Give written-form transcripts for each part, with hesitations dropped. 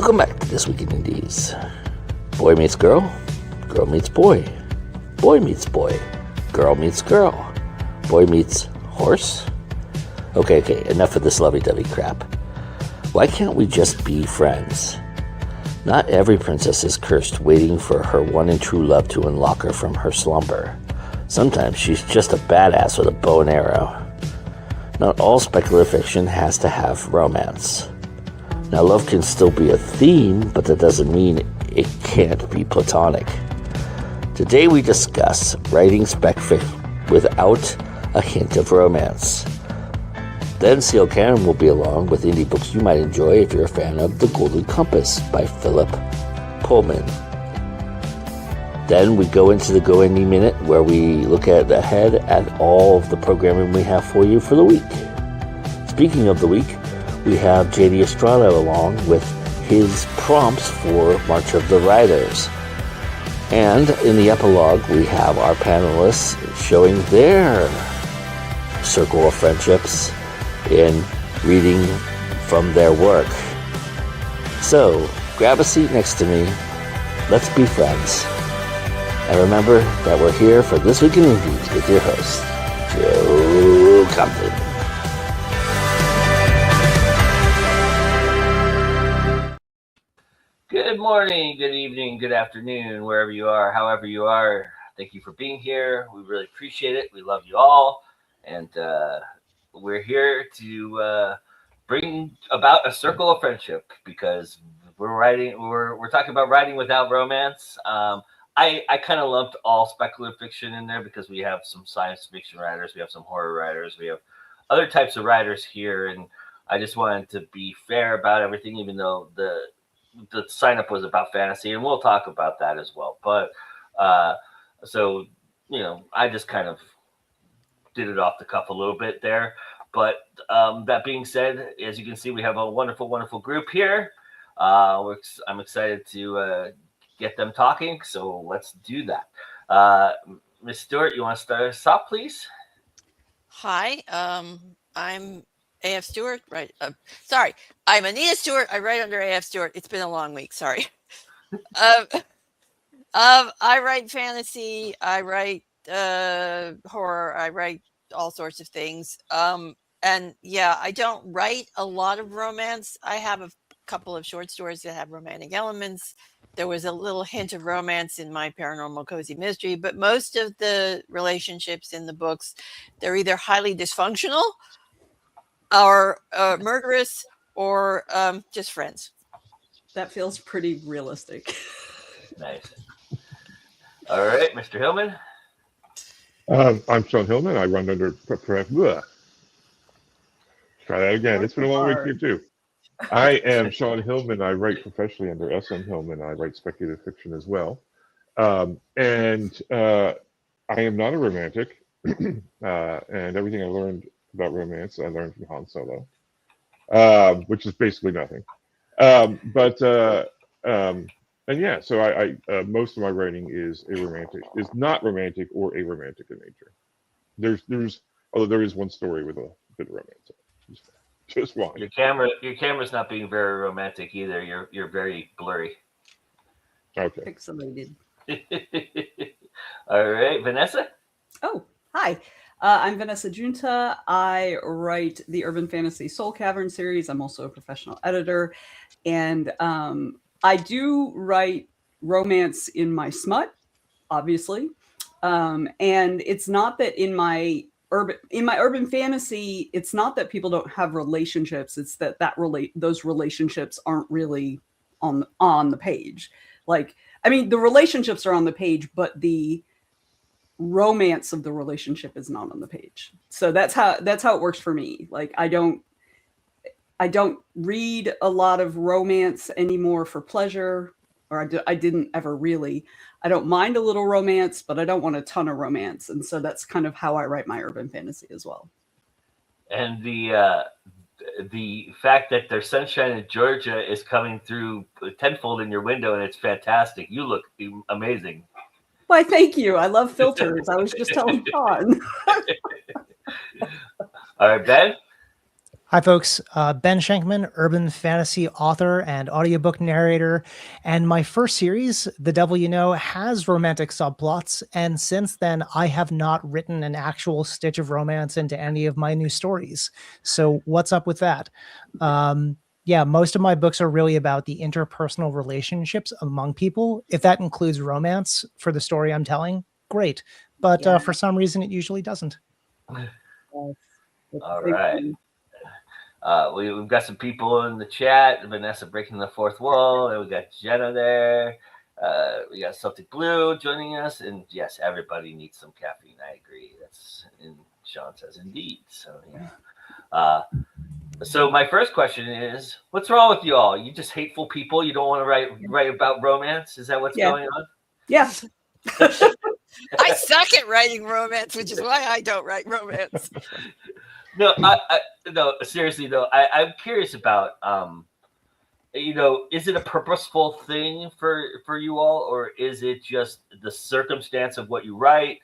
Welcome back to This Week in Indies. Boy meets girl, girl meets boy, boy meets boy, girl meets girl, boy meets horse. Okay, enough of this lovey-dovey crap. Why can't we just be friends? Not every princess is cursed waiting for her one and true love to unlock her from her slumber. Sometimes she's just a badass with a bow and arrow. Not all speculative fiction has to have romance. Now, love can still be a theme, but that doesn't mean it can't be platonic. Today we discuss writing spec fic without a hint of romance. Then C.L. Cannon will be along with indie books you might enjoy if you're a fan of The Golden Compass by Philip Pullman. Then we go into the Go Indie Minute, where we look ahead at all of the programming we have for you for the week. Speaking of the week, we have J.D. Estrada along with his prompts for March of the Writers. And in the epilogue, we have our panelists showing their circle of friendships in reading from their work. So, grab a seat next to me. Let's be friends. And remember that we're here for This Week in Indies with your host, Joe Compton. Good morning, good evening, good afternoon, wherever you are, however you are. Thank you for being here. We really appreciate it. We love you all. And we're here to bring about a circle of friendship because we're talking about writing without romance. I kind of lumped all speculative fiction in there because we have some science fiction writers, we have some horror writers, we have other types of writers here, and I just wanted to be fair about everything, even though the sign up was about fantasy, and we'll talk about that as well. But so I just kind of did it off the cuff a little bit there. But that being said, as you can see, we have a wonderful, wonderful group here. I'm excited to get them talking, so let's do that. Ms. Stewart, you want to start us off, please? Hi, I'm A.F. Stewart, right? Sorry, I'm Anita Stewart. I write under A.F. Stewart. It's been a long week. Sorry. I write fantasy. I write horror. I write all sorts of things. And yeah, I don't write a lot of romance. I have a couple of short stories that have romantic elements. There was a little hint of romance in my paranormal cozy mystery, but most of the relationships in the books, they're either highly dysfunctional or murderous or just friends. That feels pretty realistic. Nice. All right, Mr. Hillman. I'm Sean Hillman. I run under. Try that again. It's been a long week here too. I am Sean Hillman. I write professionally under S.M. Hillman. I write speculative fiction as well. And I am not a romantic. And everything I learned about romance, I learned from Han Solo, which is basically nothing. And yeah, so I most of my writing is not romantic or aromantic in nature. Although there is one story with a bit of romance. Just one. Your camera's not being very romantic either. You're very blurry. Okay. Pixelated. All right, Vanessa. Oh, hi. I'm Vanessa Junta. I write the Urban Fantasy Soul Cavern series. I'm also a professional editor. And I do write romance in my smut, obviously. And it's not that in my urban fantasy, it's not that people don't have relationships. It's that those relationships aren't really on the page. Like, I mean, the relationships are on the page, but the romance of the relationship is not on the page. So that's how it works for me. Like, I don't read a lot of romance anymore for pleasure, or I didn't ever really. I don't mind a little romance, but I don't want a ton of romance. And so that's kind of how I write my urban fantasy as well. And the fact that there's sunshine in Georgia is coming through tenfold in your window, and it's fantastic. You look amazing. Why, thank you. I love filters. I was just telling Sean. All right, Ben. Hi, folks. Ben Schenkman, urban fantasy author and audiobook narrator. And my first series, The Devil You Know, has romantic subplots. And since then, I have not written an actual stitch of romance into any of my new stories. So what's up with that? Yeah, most of my books are really about the interpersonal relationships among people. If that includes romance for the story I'm telling, great. But for some reason, it usually doesn't. All right. We've got some people in the chat. Vanessa breaking the fourth wall. And we got Jenna there. We got Celtic Blue joining us. And yes, everybody needs some caffeine. I agree. And Sean says indeed. So yeah. So my first question is, what's wrong with you all? You just hateful people? You don't want to write about romance? Is that what's going on? Yeah. I suck at writing romance, which is why I don't write romance. No, no. Seriously though, I'm curious about, is it a purposeful thing for you all, or is it just the circumstance of what you write?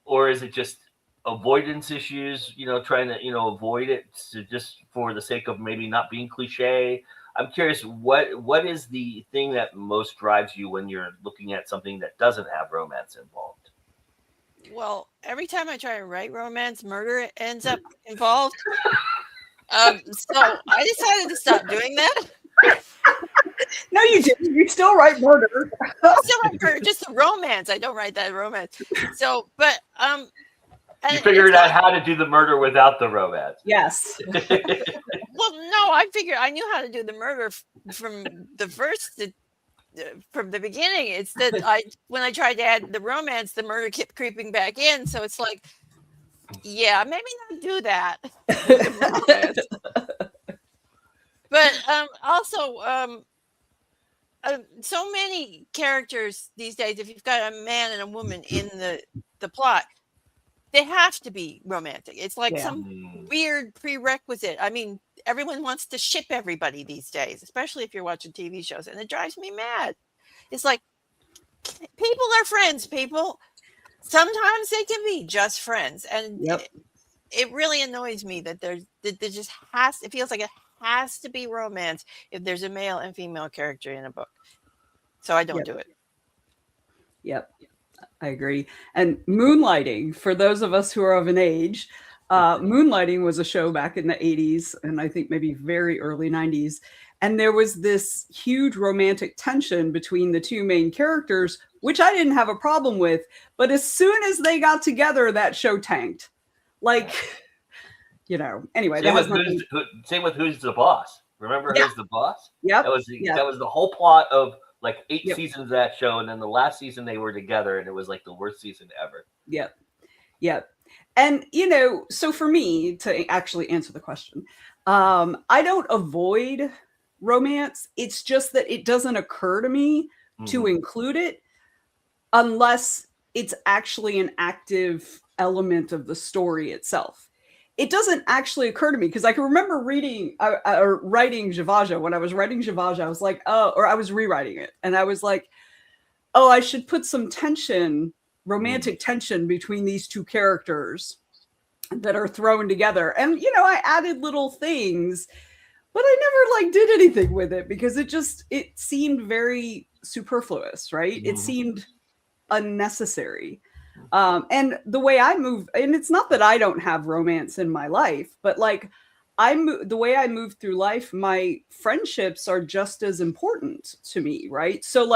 Or is it just avoidance issues? Trying to avoid it just for the sake of maybe not being cliche. I'm curious, what is the thing that most drives you when you're looking at something that doesn't have romance involved? Well, every time I try to write romance, murder ends up involved. So I decided to stop doing that. No, you didn't. You still write murder. I still write murder, just the romance. I don't write that romance. So, but you figured out how to do the murder without the romance. Yes. Well, no, I knew how to do the murder from the first. From the beginning. It's that when I tried to add the romance, the murder kept creeping back in. So it's like, yeah, maybe not do that. But also, so many characters these days, if you've got a man and a woman in the plot, they have to be romantic. It's like some weird prerequisite. I mean, everyone wants to ship everybody these days, especially if you're watching TV shows, and it drives me mad. It's like, people are friends, people. Sometimes they can be just friends, and it really annoys me that there just it feels like it has to be romance if there's a male and female character in a book. So I don't do it. Yep. I agree. And Moonlighting, for those of us who are of an age, Moonlighting was a show back in the 80s and I think maybe very early 90s. And there was this huge romantic tension between the two main characters, which I didn't have a problem with. But as soon as they got together, that show tanked. Like, anyway. Same with Who's the Boss. Remember Who's the Boss? Yeah. That was the whole plot of like 8 seasons of that show, and then the last season they were together, and it was like the worst season ever. Yep. And so for me to actually answer the question, I don't avoid romance. It's just that it doesn't occur to me to include it unless it's actually an active element of the story itself. It doesn't actually occur to me because I can remember writing Javaja. When I was writing Javaja, I was like, or I was rewriting it. And I was like, I should put some tension, romantic tension between these two characters that are thrown together. And, I added little things, but I never did anything with it because it seemed very superfluous, right? It seemed unnecessary. And the way I move, and it's not that I don't have romance in my life, but the way I move through life, my friendships are just as important to me, right? So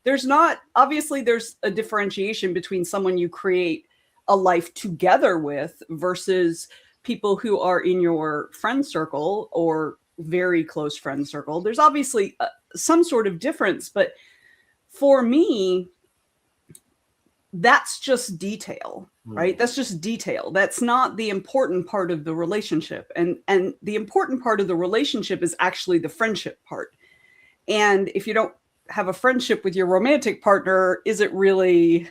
there's a differentiation between someone you create a life together with versus people who are in your friend circle or very close friend circle. There's obviously some sort of difference, but for me, that's just detail, right? That's just detail. That's not the important part of the relationship. And the important part of the relationship is actually the friendship part. And if you don't have a friendship with your romantic partner, is it really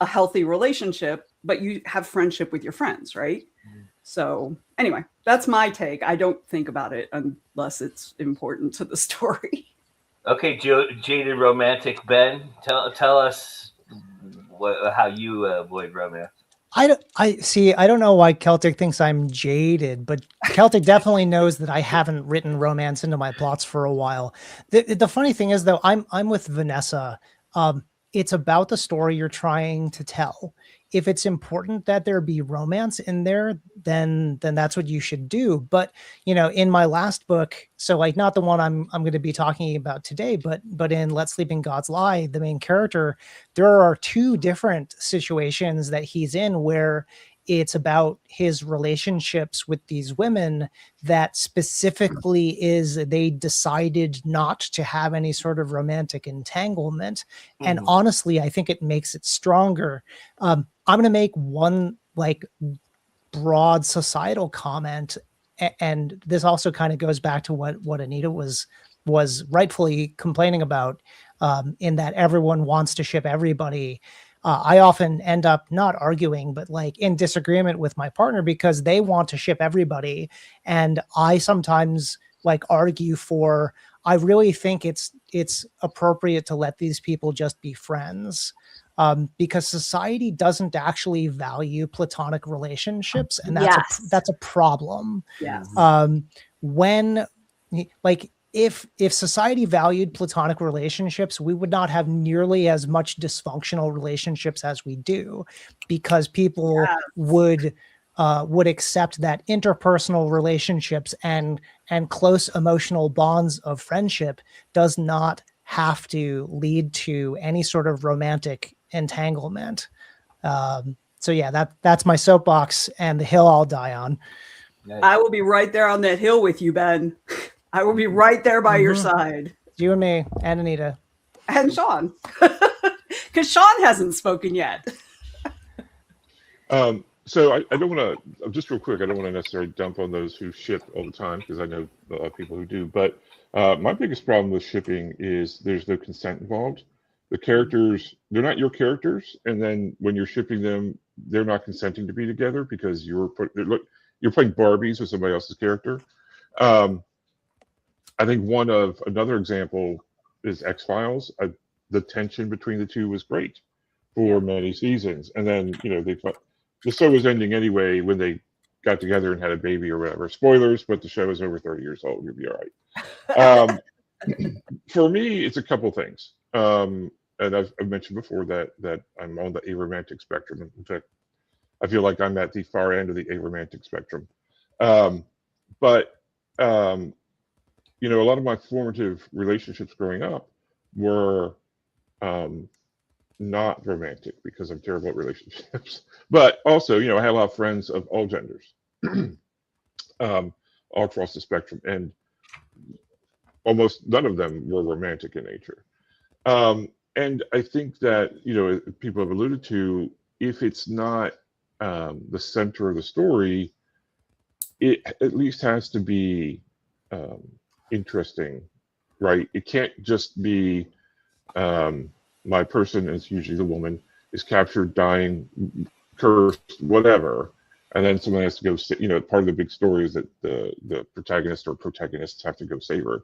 a healthy relationship? But you have friendship with your friends, right? So anyway, that's my take. I don't think about it unless it's important to the story. Okay, jaded romantic Ben, tell us how you avoid romance. I see. I don't know why Celtic thinks I'm jaded, but Celtic definitely knows that I haven't written romance into my plots for a while. The funny thing is, though, I'm with Vanessa. It's about the story you're trying to tell. If it's important that there be romance in there, then that's what you should do. But in my last book, so like not the one I'm going to be talking about today, but in Let Sleeping Gods Lie, the main character, there are two different situations that he's in where it's about his relationships with these women that specifically is they decided not to have any sort of romantic entanglement. And honestly, I think it makes it stronger. I'm going to make one like broad societal comment, and this also kind of goes back to what Anita was rightfully complaining about, in that everyone wants to ship everybody. I often end up not arguing, but like in disagreement with my partner because they want to ship everybody. And I sometimes like argue for, I really think it's appropriate to let these people just be friends. Because society doesn't actually value platonic relationships, and that's a problem. Yes. When like if society valued platonic relationships, we would not have nearly as much dysfunctional relationships as we do, because people would accept that interpersonal relationships and close emotional bonds of friendship does not have to lead to any sort of romantic entanglement. So yeah, that's my soapbox and the hill I'll die on. Nice. I will be right there on that hill with you, Ben. I will be right there by your side. You and me and Anita. And Sean. Because Sean hasn't spoken yet. So I don't want to, just real quick, I don't want to necessarily dump on those who ship all the time, because I know a lot of people who do. But my biggest problem with shipping is there's no consent involved. The characters, they're not your characters. And then when you're shipping them, they're not consenting to be together because you're playing Barbies with somebody else's character. I think another example is X-Files. The tension between the two was great for many seasons. And then, the show was ending anyway when they got together and had a baby or whatever. Spoilers, but the show is over 30 years old. You'll be all right. For me, it's a couple things. And I've mentioned before that I'm on the aromantic spectrum. In fact, I feel like I'm at the far end of the aromantic spectrum. But a lot of my formative relationships growing up were not romantic because I'm terrible at relationships. But also, I had a lot of friends of all genders, all across the spectrum, and almost none of them were romantic in nature. And I think that, people have alluded to, if it's not the center of the story, it at least has to be interesting, right? It can't just be my person, is usually the woman, is captured, dying, cursed, whatever, and then someone has to go, part of the big story is that the protagonist or protagonists have to go save her.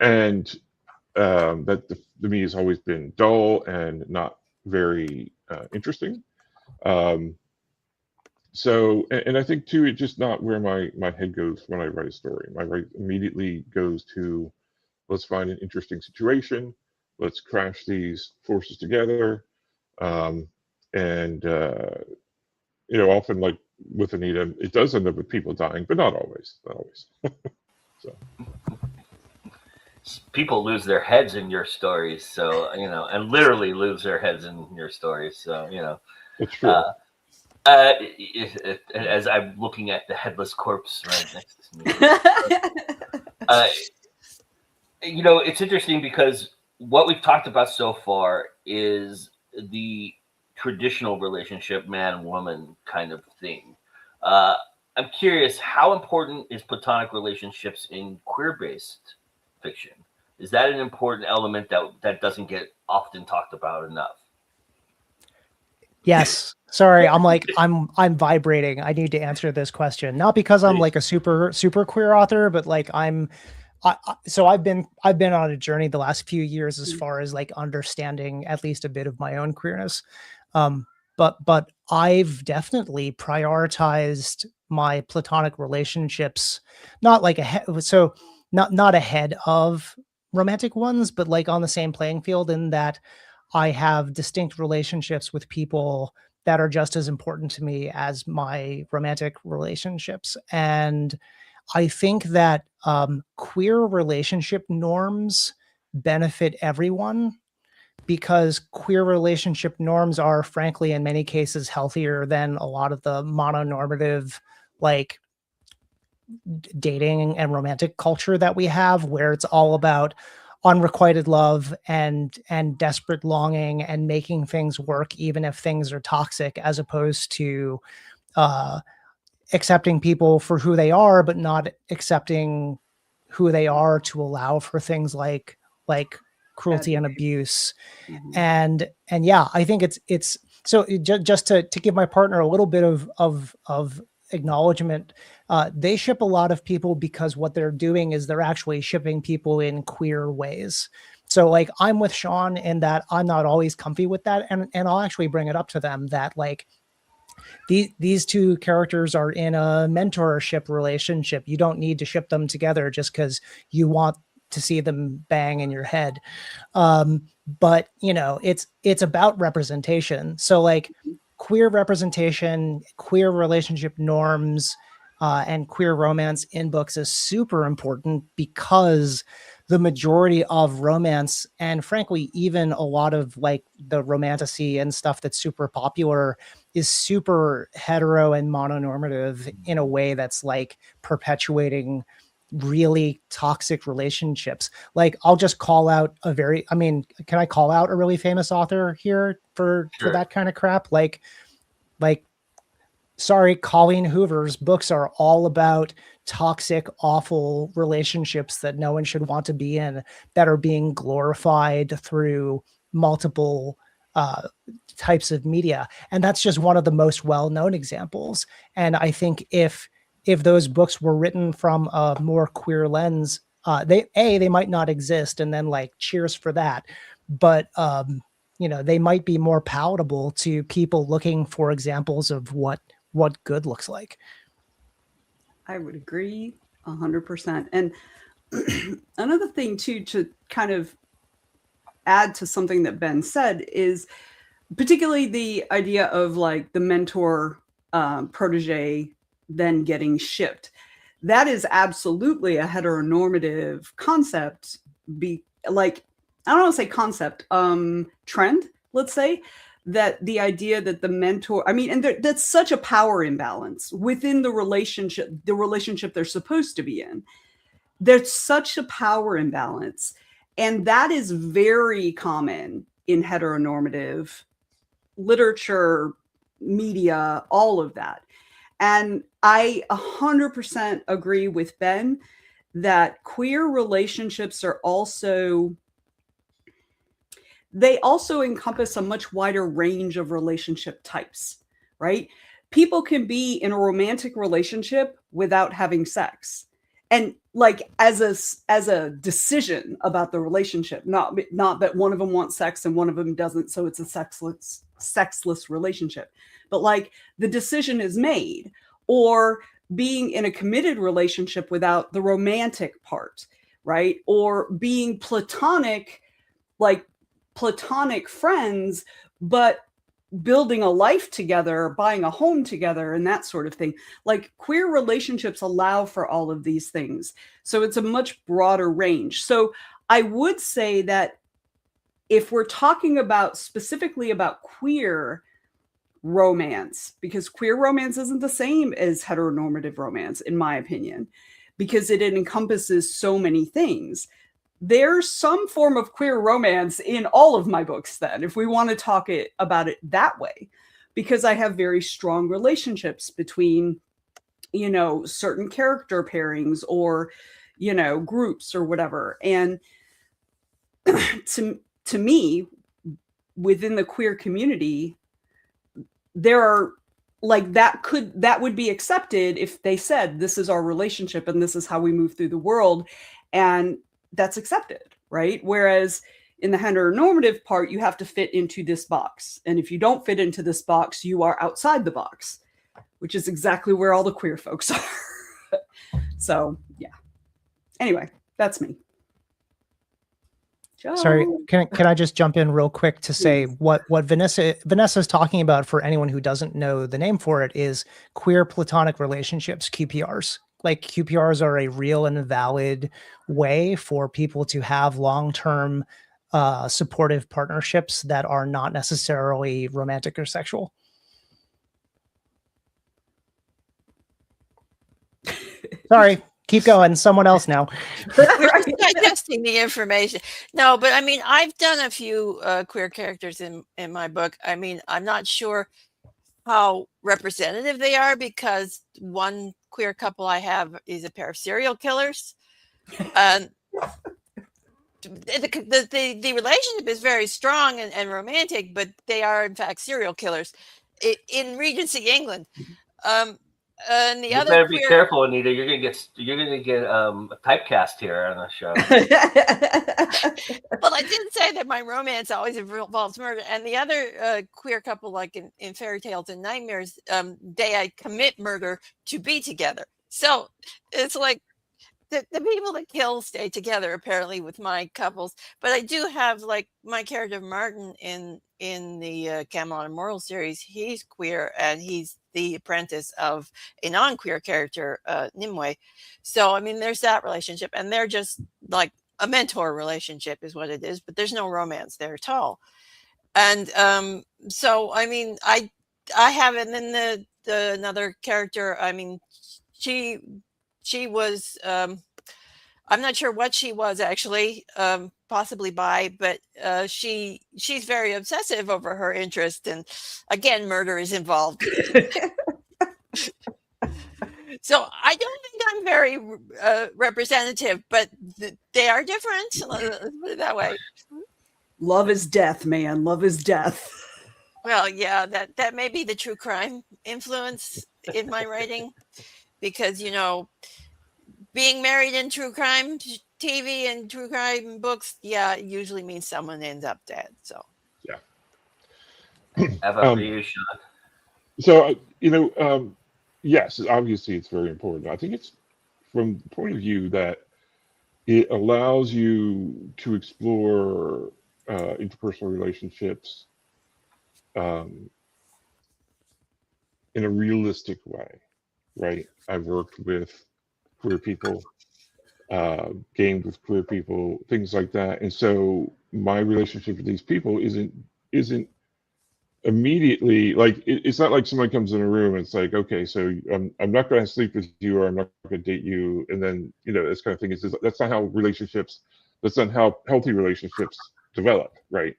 And that to me has always been dull and not very interesting. So, and I think too, it's just not where my head goes when I write a story. My brain immediately goes to, let's find an interesting situation, let's crash these forces together, and often, like with Anita, it does end up with people dying, but not always. So people lose their heads in your stories, so and literally lose their heads in your stories. So it's true. As I'm looking at the headless corpse right next to me, it's interesting because what we've talked about so far is the traditional relationship, man-woman kind of thing. I'm curious, how important is platonic relationships in queer-based fiction? Is that an important element that doesn't get often talked about enough? Yes. Sorry, I'm vibrating. I need to answer this question. Not because I'm like a super queer author, but like so I've been on a journey the last few years as far as like understanding at least a bit of my own queerness. but I've definitely prioritized my platonic relationships, not like not ahead of romantic ones, but like on the same playing field, in that I have distinct relationships with people that are just as important to me as my romantic relationships. And I think that queer relationship norms benefit everyone, because queer relationship norms are, frankly, in many cases, healthier than a lot of the mononormative, like, dating and romantic culture that we have, where it's all about unrequited love and desperate longing and making things work even if things are toxic, as opposed to uh, accepting people for who they are, but not accepting who they are to allow for things like cruelty and abuse. Mhm. And yeah, I think it's so just to give my partner a little bit of acknowledgement. They ship a lot of people because what they're doing is they're actually shipping people in queer ways. So like, I'm with Sean in that I'm not always comfy with that, and I'll actually bring it up to them that like, these two characters are in a mentorship relationship. You don't need to ship them together just because you want to see them bang in your head. But you know, it's about representation. So like, queer representation, queer relationship norms, and queer romance in books is super important, because the majority of romance, and frankly, even a lot of like the romantasy and stuff that's super popular, is super hetero and mononormative in a way that's like perpetuating really toxic relationships. Like, I'll just call out can I call out a really famous author here for that kind of crap? Like, sorry, Colleen Hoover's books are all about toxic, awful relationships that no one should want to be in, that are being glorified through multiple types of media. And that's just one of the most well-known examples. And I think if those books were written from a more queer lens, they might not exist, and then like, cheers for that. But you know, they might be more palatable to people looking for examples of what good looks like. I would agree 100%. And another thing too, to kind of add to something that Ben said, is particularly the idea of like the mentor protege then getting shipped. That is absolutely a heteronormative concept. I don't want to say concept, trend, let's say, that the idea that the mentor, and that's such a power imbalance within the relationship they're supposed to be in. There's such a power imbalance. And that is very common in heteronormative literature, media, all of that. And I 100% agree with Ben that queer relationships are also encompass a much wider range of relationship types, right? People can be in a romantic relationship without having sex. And like, as a decision about the relationship, not that one of them wants sex and one of them doesn't, so it's a sexless relationship. But like, the decision is made. Or being in a committed relationship without the romantic part, right? Or being platonic, like platonic friends, but building a life together, buying a home together, and that sort of thing. Like, queer relationships allow for all of these things. So it's a much broader range. So I would say that if we're talking about specifically about queer romance, because queer romance isn't the same as heteronormative romance, in my opinion, because it encompasses so many things. There's some form of queer romance in all of my books, then, if we want to talk about it that way, because I have very strong relationships between, certain character pairings or, groups or whatever. And to me, within the queer community, there are like, that would be accepted if they said, this is our relationship and this is how we move through the world. And that's accepted, right? Whereas in the heteronormative part, you have to fit into this box. And if you don't fit into this box, you are outside the box, which is exactly where all the queer folks are. So, yeah. Anyway, that's me. Joe. Sorry, can I just jump in real quick to say what Vanessa's talking about, for anyone who doesn't know the name for it, is queer platonic relationships, QPRs. Like, QPRs are a real and valid way for people to have long-term supportive partnerships that are not necessarily romantic or sexual. Sorry, keep going. Someone else now. We're just digesting the information. No, but I mean, I've done a few queer characters in my book. I mean, I'm not sure how representative they are, because one queer couple I have is a pair of serial killers. The relationship is very strong and romantic, but they are in fact serial killers in Regency, England. And the You other better queer... be careful, Anita. You're gonna get typecast here on the show. Well, I didn't say that my romance always involves murder. And the other queer couple, like in fairy tales and nightmares, they commit murder to be together. So it's like the people that kill stay together, apparently, with my couples. But I do have, like, my character Martin in the Camelot Immortal series. He's queer, and he's the apprentice of a non-queer character, Nimue. So, I mean, there's that relationship, and they're just like a mentor relationship is what it is, but there's no romance there at all. And so, I mean, I have, and then the another character, I mean, she was, I'm not sure what she was actually, possibly bi, but she's very obsessive over her interest, and again, murder is involved. So I don't think I'm very representative, but they are different. Let's put it that way. Love is death, man. Love is death. Well, yeah, that may be the true crime influence in my writing, because, you know, being married in true crime TV and true crime books, yeah, it usually means someone ends up dead. So, Yeah. How about for you, Sean? So, yes, obviously it's very important. I think it's from the point of view that it allows you to explore interpersonal relationships in a realistic way, right? I've worked with queer people, gamed with queer people, things like that, and so my relationship with these people isn't immediately like it's not like somebody comes in a room and it's like, okay, so I'm not going to sleep with you, or I'm not going to date you, and then this kind of thing. That's not how healthy relationships develop, right?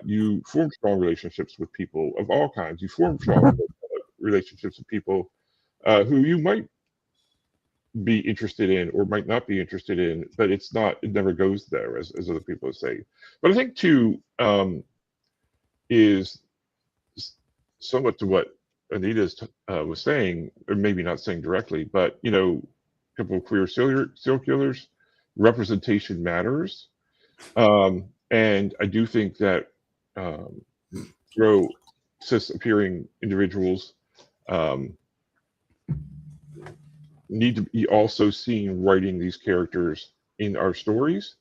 You form strong relationships with people of all kinds. You form strong relationships with people who you might be interested in or might not be interested in, but it never goes there, as other people say. But I think too is somewhat to what Anita was saying, or maybe not saying directly, but a couple of queer serial killers, representation matters, and I do think that cis appearing individuals need to be also seen writing these characters in our stories,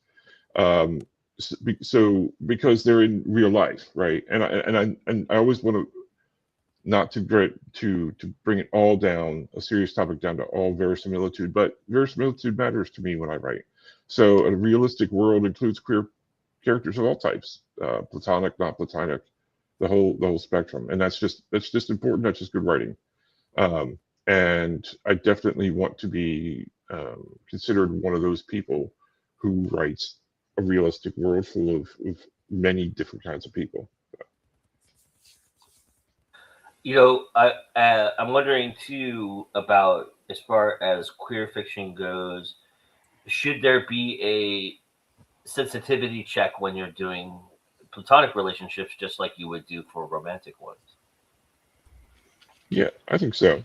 so because they're in real life, right? And I always want to not to bring it all down, a serious topic down to all verisimilitude, but verisimilitude matters to me when I write. So a realistic world includes queer characters of all types, platonic, not platonic, the whole spectrum, and that's just important. That's just good writing, and I definitely want to be considered one of those people who writes a realistic world full of many different kinds of people. I'm wondering too about, as far as queer fiction goes, should there be a sensitivity check when you're doing platonic relationships, just like you would do for romantic ones? Yeah, I think so.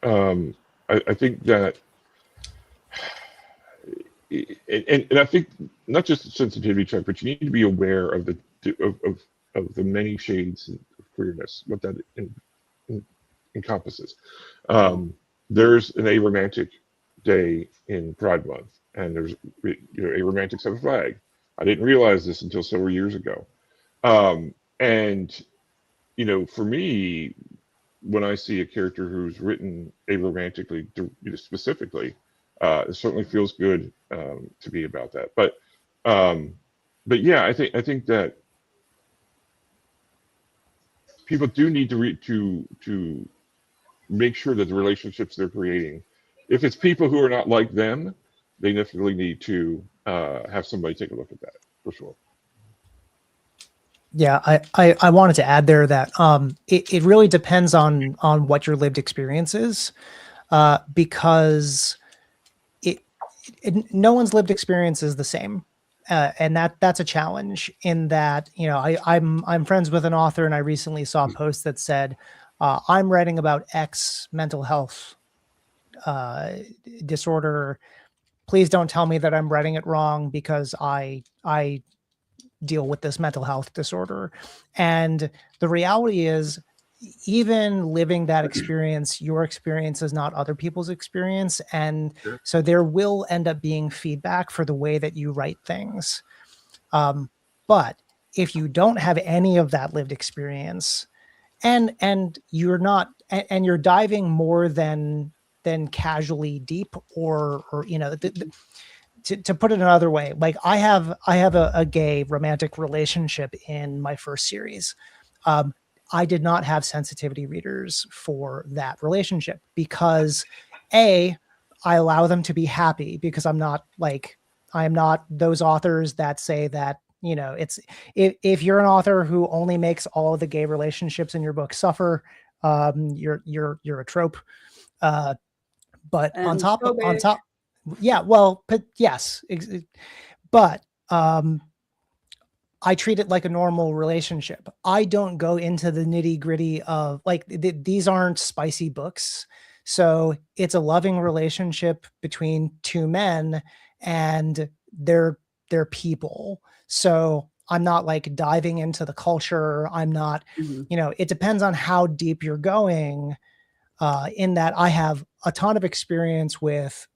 I think that and I think not just the sensitivity check, but you need to be aware of the many shades of queerness, what that encompasses. There's an aromantic day in Pride Month, and there's aromantics have a flag. I didn't realize this until several years ago. And for me, when I see a character who's written aromantically, specifically, it certainly feels good to be about that. But yeah, I think that people do need to make sure that the relationships they're creating, if it's people who are not like them, they definitely need to have somebody take a look at that for sure. Yeah, I wanted to add there that it really depends on what your lived experience is, because no one's lived experience is the same, and that's a challenge. In that, I'm friends with an author, and I recently saw a post that said, "I'm writing about X mental health disorder. Please don't tell me that I'm writing it wrong because I deal with this mental health disorder." And the reality is, even living that experience, your experience is not other people's experience. And so there will end up being feedback for the way that you write things. But if you don't have any of that lived experience, and you're not, and you're diving more than casually deep, or to put it another way, like I have a gay romantic relationship in my first series. I did not have sensitivity readers for that relationship because I allow them to be happy, because I am not those authors that say that, it's, if you're an author who only makes all of the gay relationships in your book suffer, you're a trope. But And on top, phobic. yeah, well, but yes, but I treat it like a normal relationship. I don't go into the nitty gritty of these aren't spicy books. So it's a loving relationship between two men, and they're people. So I'm not diving into the culture. I'm not, it depends on how deep you're going, in that I have a ton of experience with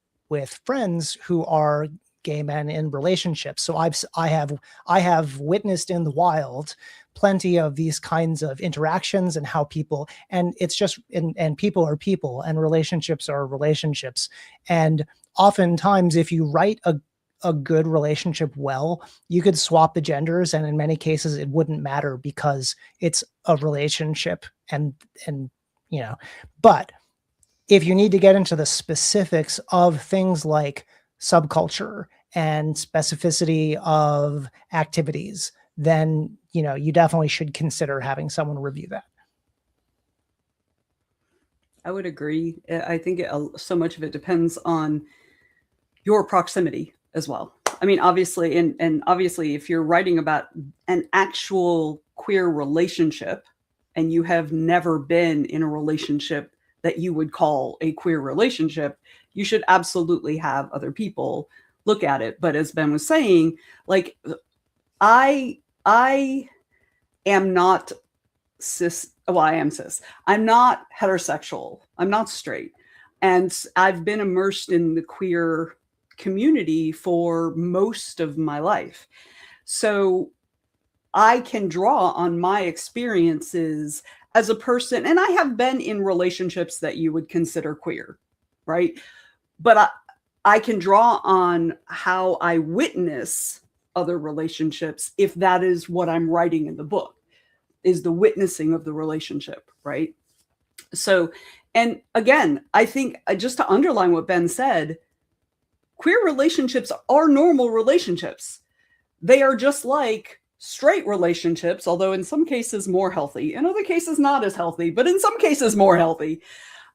friends who are gay men in relationships. So I have witnessed in the wild plenty of these kinds of interactions, and how people, and it's just, and people are people, and relationships are relationships. And oftentimes, if you write a good relationship well, you could swap the genders, and in many cases it wouldn't matter because it's a relationship. And but if you need to get into the specifics of things like subculture and specificity of activities, then you definitely should consider having someone review that. I would agree. I think so much of it depends on your proximity as well. I mean, obviously, and obviously, if you're writing about an actual queer relationship and you have never been in a relationship that you would call a queer relationship, you should absolutely have other people look at it. But as Ben was saying, I am not cis. Well, I am cis. I'm not heterosexual. I'm not straight. And I've been immersed in the queer community for most of my life. So I can draw on my experiences as a person, and I have been in relationships that you would consider queer, right? But I can draw on how I witness other relationships, if that is what I'm writing in the book, is the witnessing of the relationship, right? So, and again, I think just to underline what Ben said, queer relationships are normal relationships. They are just like straight relationships, although in some cases more healthy, in other cases not as healthy, but in some cases more healthy.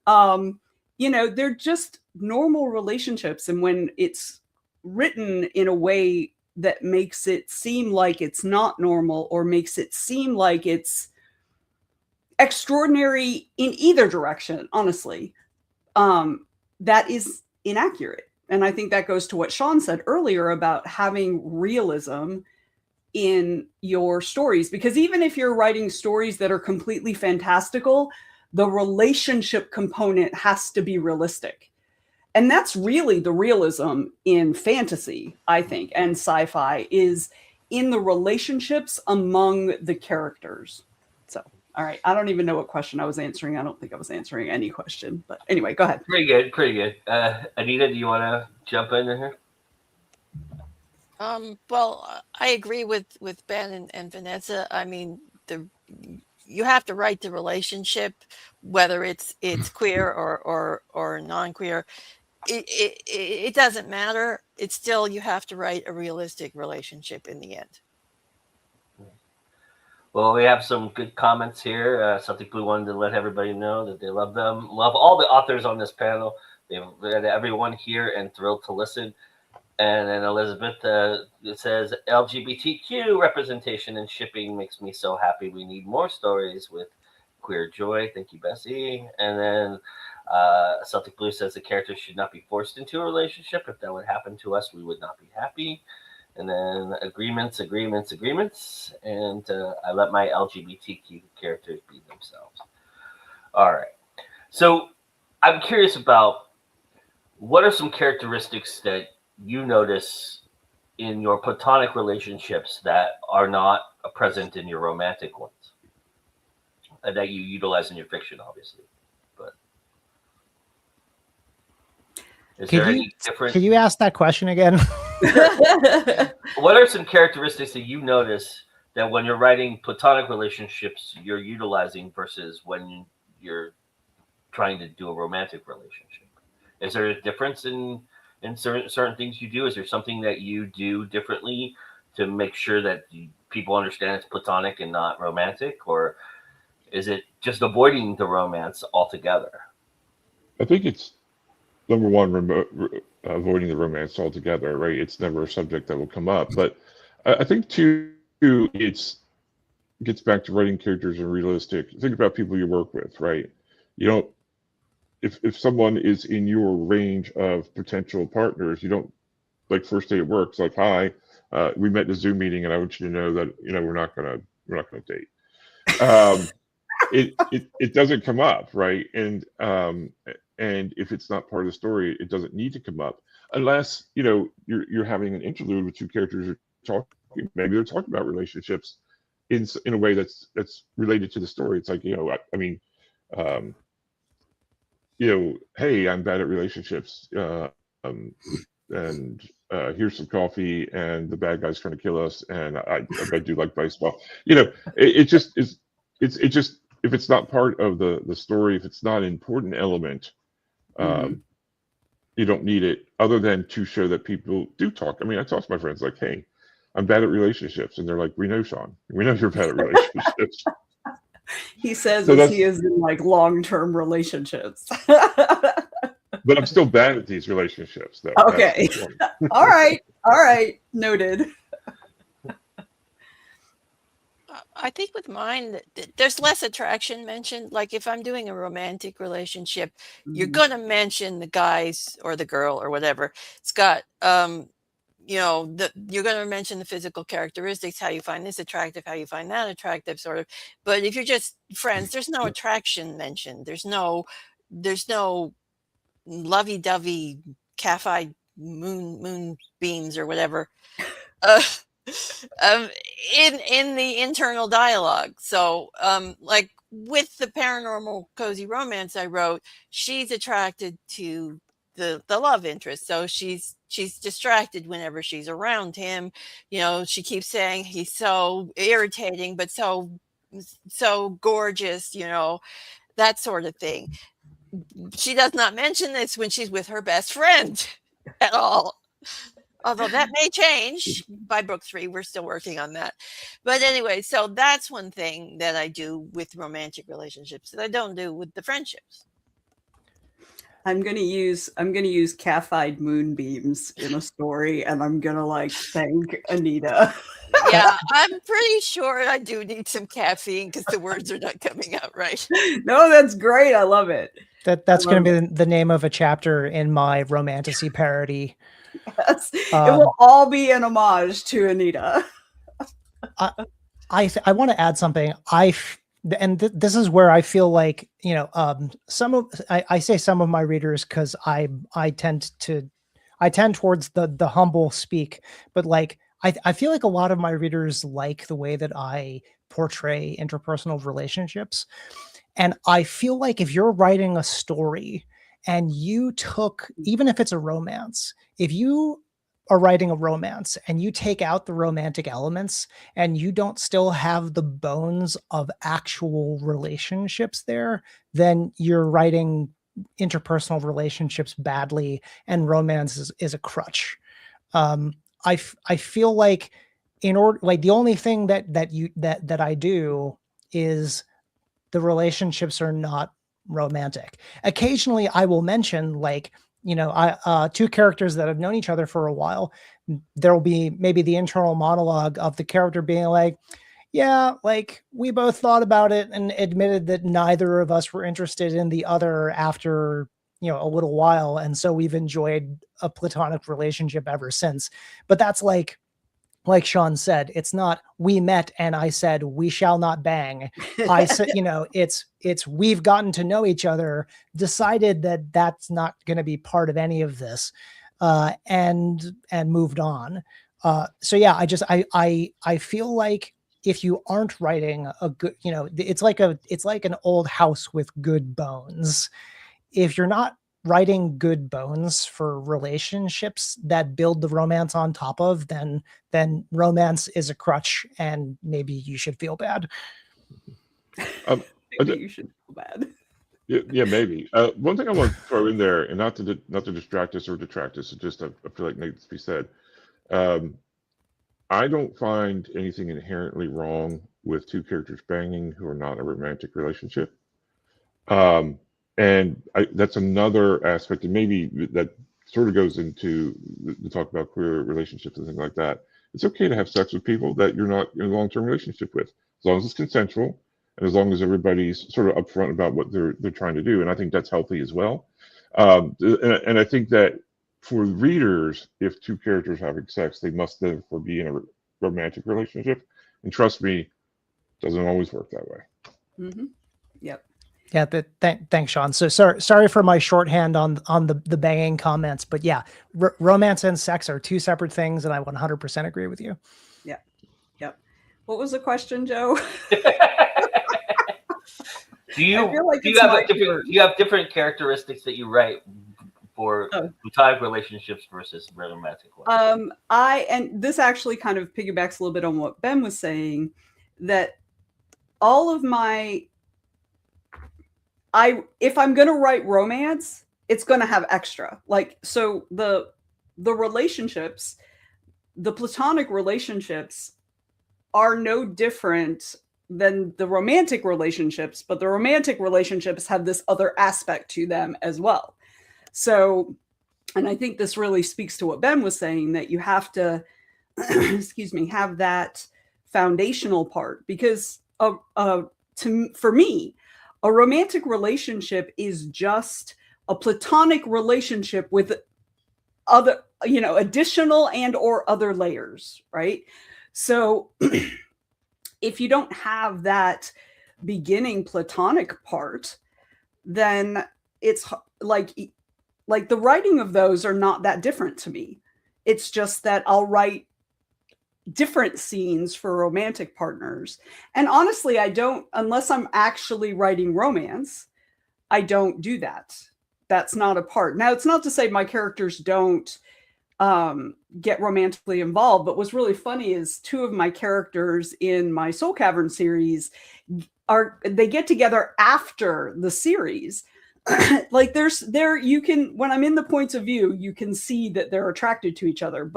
They're just normal relationships. And when it's written in a way that makes it seem like it's not normal, or makes it seem like it's extraordinary in either direction, honestly, that is inaccurate. And I think that goes to what Sean said earlier about having realism in your stories, because even if you're writing stories that are completely fantastical, the relationship component has to be realistic. And that's really the realism in fantasy, I think, and sci-fi, is in the relationships among the characters. So, all right, I don't even know what question I was answering. I don't think I was answering any question, but anyway, go ahead. Pretty good, pretty good. Anita, do you want to jump in here? Well, I agree with Ben and Vanessa. I mean, you have to write the relationship, whether it's queer or non-queer. It doesn't matter. It's still, you have to write a realistic relationship in the end. Well, we have some good comments here. Celtic Blue wanted to let everybody know that they love them, love all the authors on this panel. They've read everyone here and thrilled to listen. And then Elizabeth it says, LGBTQ representation in shipping makes me so happy. We need more stories with queer joy. Thank you, Bessie. And then Celtic Blue says the characters should not be forced into a relationship. If that would happen to us, we would not be happy. And then agreements. And I let my LGBTQ characters be themselves. All right. So I'm curious about, what are some characteristics that you notice in your platonic relationships that are not present in your romantic ones, that you utilize in your fiction, obviously? But is there any difference? Can you ask that question again? What are some characteristics that you notice that when you're writing platonic relationships you're utilizing versus when you're trying to do a romantic relationship? Is there a difference in certain things you do? Is there something that you do differently to make sure that people understand it's platonic and not romantic? Or is it just avoiding the romance altogether? I think it's, number one, avoiding the romance altogether, right? It's never a subject that will come up. But I think, too, gets back to writing characters and realistic. Think about people you work with, right? You don't, if someone is in your range of potential partners, you don't, like, first day at work, it's like, hi, we met in a Zoom meeting and I want you to know that, we're not gonna date. It doesn't come up, right? And if it's not part of the story, it doesn't need to come up unless, you're having an interlude with two characters who are talking. Maybe they're talking about relationships in a way that's related to the story. It's like, hey, I'm bad at relationships, and here's some coffee, and the bad guy's trying to kill us, and I do like baseball. It just is. It's just, if it's not part of the story, if it's not an important element, you don't need it, other than to show that people do talk. I mean, I talk to my friends like, hey, I'm bad at relationships, and they're like, we know, Sean, we know you're bad at relationships. He says So as he is in like long-term relationships. But I'm still bad at these relationships, though. Okay. All right. Noted. I think with mine, there's less attraction mentioned. Like if I'm doing a romantic relationship, you're going to mention the guys or the girl or whatever. It's got, you're going to mention the physical characteristics, how you find this attractive, how you find that attractive, sort of. But if you're just friends, there's no attraction mentioned. There's no lovey-dovey caffeine moonbeams or whatever in the internal dialogue. So like with the paranormal cozy romance I wrote, she's attracted to the love interest, so she's distracted whenever she's around him. She keeps saying he's so irritating but so gorgeous, that sort of thing. She does not mention this when she's with her best friend at all. Although that may change by book 3. We're still working on that. But anyway, so that's one thing that I do with romantic relationships that I don't do with the friendships. I'm gonna use caffeine moonbeams in a story, and I'm gonna thank Anita. Yeah, I'm pretty sure I do need some caffeine because the words are not coming out right. No, that's great. I love it. That's going to be the name of a chapter in my Romantasy parody. Yes. It will all be an homage to Anita. I want to add something. This is where I feel like, you know, I say some of my readers because I tend towards the humble speak, but like I feel like a lot of my readers like the way that I portray interpersonal relationships. And I feel like if you're writing a story and you took, even if it's a romance, if you are writing a romance and you take out the romantic elements and you don't still have the bones of actual relationships there, then you're writing interpersonal relationships badly, and romance is a crutch. I feel like the only thing that I do is the relationships are not romantic. Occasionally I will mention, like, you know, two characters that have known each other for a while, there'll be maybe the internal monologue of the character being like, yeah, like we both thought about it and admitted that neither of us were interested in the other after, you know, a little while. And so we've enjoyed a platonic relationship ever since. But that's like Sean said, it's not we met and I said we shall not bang. I said, you know, it's we've gotten to know each other, decided that that's not going to be part of any of this, and moved on. So yeah, I feel like if you aren't writing a good, you know, it's like an old house with good bones. If you're not writing good bones for relationships that build the romance on top of, then romance is a crutch, and maybe you should feel bad. Maybe you should feel bad. Yeah, maybe. One thing I want to throw in there, and not to distract us or detract us, just I feel like needs to be said. I don't find anything inherently wrong with two characters banging who are not in a romantic relationship. And that's another aspect, and maybe that sort of goes into the talk about queer relationships and things like that. It's okay to have sex with people that you're not in a long-term relationship with, as long as it's consensual and as long as everybody's sort of upfront about what they're trying to do. And I think that's healthy as well. And I think that for readers, if two characters are having sex, they must therefore be in a romantic relationship. And trust me, it doesn't always work that way. Mm-hmm. Yep. Yeah, thanks, Sean. So sorry for my shorthand on the banging comments, but yeah, romance and sex are two separate things, and I 100% agree with you. Yeah, yep. What was the question, Joe? Do you have different characteristics that you write for platonic relationships versus romantic ones? And this actually kind of piggybacks a little bit on what Ben was saying, that all of my if I'm going to write romance, it's going to have extra. Like, so the relationships, the platonic relationships are no different than the romantic relationships, but the romantic relationships have this other aspect to them as well. So, and I think this really speaks to what Ben was saying, that you have to, have that foundational part, because for me, a romantic relationship is just a platonic relationship with other, additional and or other layers, right? So if you don't have that beginning platonic part, then it's like the writing of those are not that different to me. It's just that I'll write different scenes for romantic partners. And honestly, I don't, unless I'm actually writing romance, I don't do that. That's not a part. Now, it's not to say my characters don't get romantically involved, but what's really funny is two of my characters in my Soul Cavern series they get together after the series. Like you can, when I'm in the points of view, you can see that they're attracted to each other,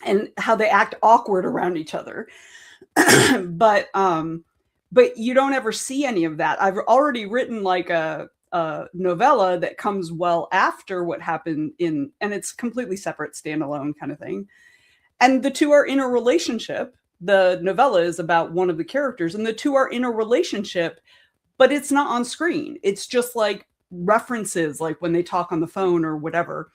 and how they act awkward around each other. but you don't ever see any of that. I've already written like a novella that comes well after what happened and it's completely separate, standalone kind of thing. And the two are in a relationship. The novella is about one of the characters, and the two are in a relationship, but it's not on screen. It's just like references, like when they talk on the phone or whatever,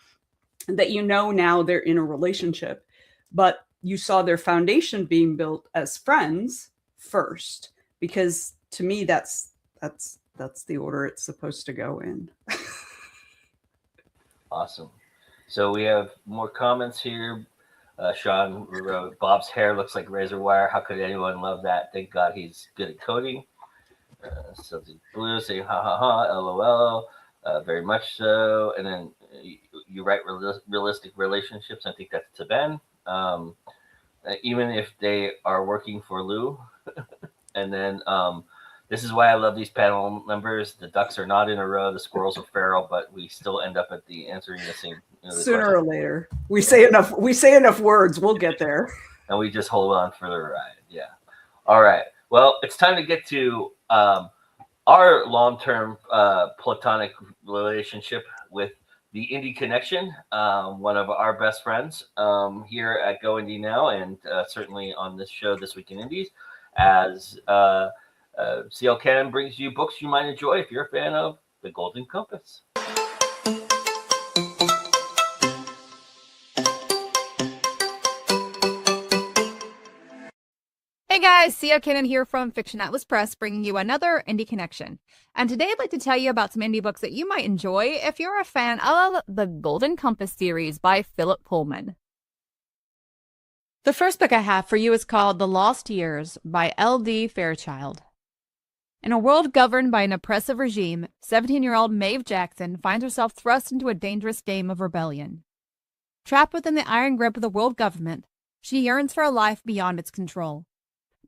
that now they're in a relationship, but you saw their foundation being built as friends first, because to me that's the order it's supposed to go in. Awesome. So we have more comments here. Sean wrote, Bob's hair looks like razor wire. How could anyone love that? Thank God he's good at coding. Something blue saying ha ha ha, lol. Very much so. And then you write realistic relationships. I think that's to Ben. Even if they are working for Lou. And then this is why I love these panel members. The ducks are not in a row. The squirrels are feral, but we still end up at the answering the same. Sooner or later, we say enough words, we'll get there. And we just hold on for the ride. Yeah. All right. Well, it's time to get to our long-term platonic relationship with the Indie Connection, one of our best friends here at Go Indie Now, and certainly on this show, This Week in Indies, as CL Cannon brings you books you might enjoy if you're a fan of The Golden Compass. Hey guys, Sia Cannon here from Fiction Atlas Press, bringing you another Indie Connection. And today I'd like to tell you about some indie books that you might enjoy if you're a fan of the Golden Compass series by Philip Pullman. The first book I have for you is called The Lost Years by L.D. Fairchild. In a world governed by an oppressive regime, 17-year-old Maeve Jackson finds herself thrust into a dangerous game of rebellion. Trapped within the iron grip of the world government, she yearns for a life beyond its control.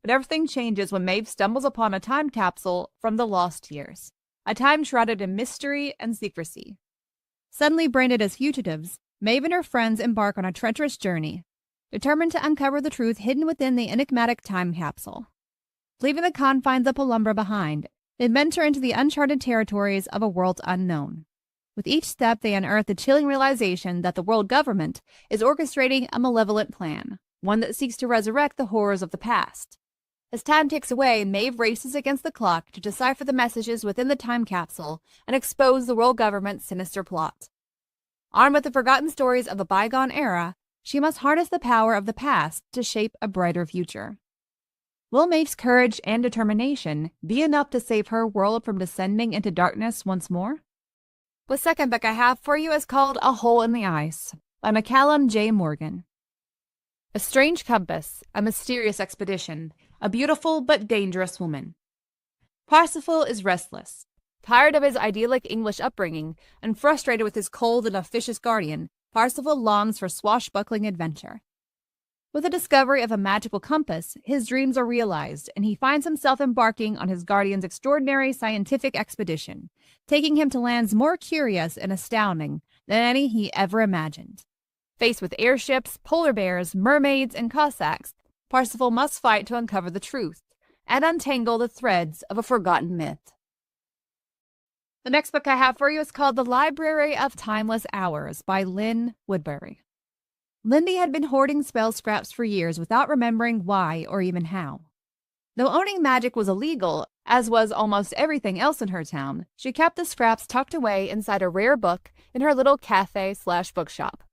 But everything changes when Maeve stumbles upon a time capsule from the lost years, a time shrouded in mystery and secrecy. Suddenly branded as fugitives, Maeve and her friends embark on a treacherous journey, determined to uncover the truth hidden within the enigmatic time capsule. Leaving the confines of Penumbra behind, they venture into the uncharted territories of a world unknown. With each step, they unearth the chilling realization that the world government is orchestrating a malevolent plan, one that seeks to resurrect the horrors of the past. As time ticks away, Maeve races against the clock to decipher the messages within the time capsule and expose the world government's sinister plot. Armed with the forgotten stories of a bygone era, she must harness the power of the past to shape a brighter future. Will Maeve's courage and determination be enough to save her world from descending into darkness once more? The second book I have for you is called A Hole in the Ice by Macallum J. Morgan. A strange compass, a mysterious expedition, a beautiful but dangerous woman. Parsifal is restless. Tired of his idyllic English upbringing and frustrated with his cold and officious guardian, Parsifal longs for swashbuckling adventure. With the discovery of a magical compass, his dreams are realized, and he finds himself embarking on his guardian's extraordinary scientific expedition, taking him to lands more curious and astounding than any he ever imagined. Faced with airships, polar bears, mermaids, and Cossacks, Parsifal must fight to uncover the truth and untangle the threads of a forgotten myth. The next book I have for you is called The Library of Timeless Hours by Lynn Woodbury. Lindy had been hoarding spell scraps for years without remembering why or even how. Though owning magic was illegal, as was almost everything else in her town, she kept the scraps tucked away inside a rare book in her little cafe/bookshop.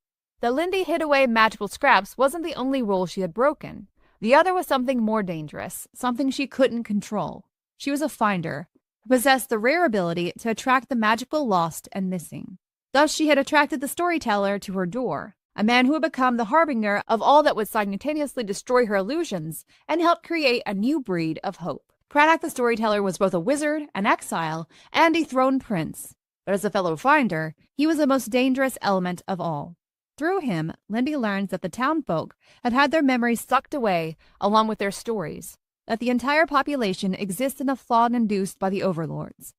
That Lindy hid away magical scraps wasn't the only rule she had broken. The other was something more dangerous, something she couldn't control. She was a finder, who possessed the rare ability to attract the magical lost and missing. Thus she had attracted the storyteller to her door, a man who would become the harbinger of all that would simultaneously destroy her illusions and help create a new breed of hope. Craddock the storyteller was both a wizard, an exile, and a throned prince. But as a fellow finder, he was the most dangerous element of all. Through him, Lindy learns that the townfolk had had their memories sucked away along with their stories, that the entire population exists in a fog induced by the overlords.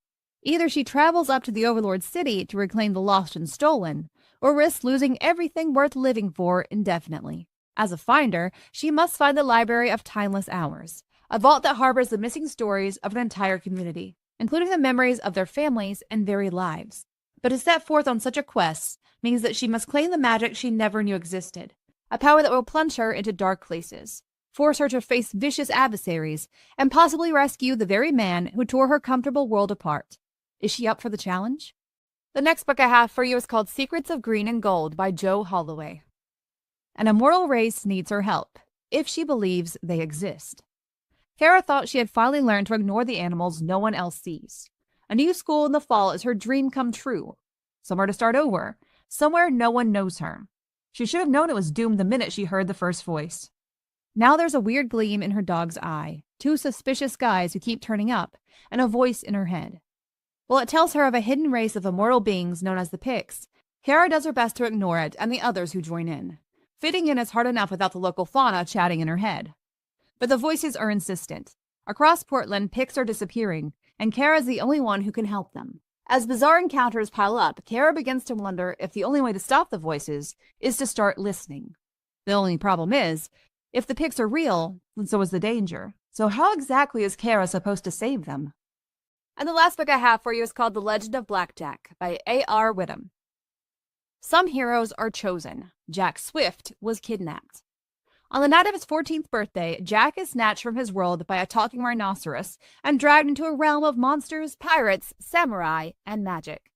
Either she travels up to the overlord's city to reclaim the lost and stolen, or risks losing everything worth living for indefinitely. As a finder, she must find the Library of Timeless Hours, a vault that harbors the missing stories of an entire community, including the memories of their families and very lives. But to set forth on such a quest means that she must claim the magic she never knew existed, a power that will plunge her into dark places, force her to face vicious adversaries, and possibly rescue the very man who tore her comfortable world apart. Is she up for the challenge? The next book I have for you is called Secrets of Green and Gold by Joe Holloway. An immortal race needs her help, if she believes they exist. Kara thought she had finally learned to ignore the animals no one else sees. A new school in the fall is her dream come true. Somewhere to start over, somewhere no one knows her. She should have known it was doomed the minute she heard the first voice. Now there's a weird gleam in her dog's eye, 2 suspicious guys who keep turning up, and a voice in her head. While it tells her of a hidden race of immortal beings known as the Picts, Kara does her best to ignore it and the others who join in. Fitting in is hard enough without the local fauna chatting in her head. But the voices are insistent. Across Portland, Picts are disappearing, and Kara's the only one who can help them. As bizarre encounters pile up, Kara begins to wonder if the only way to stop the voices is to start listening. The only problem is, if the Picts are real, then so is the danger. So how exactly is Kara supposed to save them? And the last book I have for you is called The Legend of Blackjack by A.R. Witham. Some heroes are chosen. Jack Swift was kidnapped. On the night of his 14th birthday, Jack is snatched from his world by a talking rhinoceros and dragged into a realm of monsters, pirates, samurai, and magic.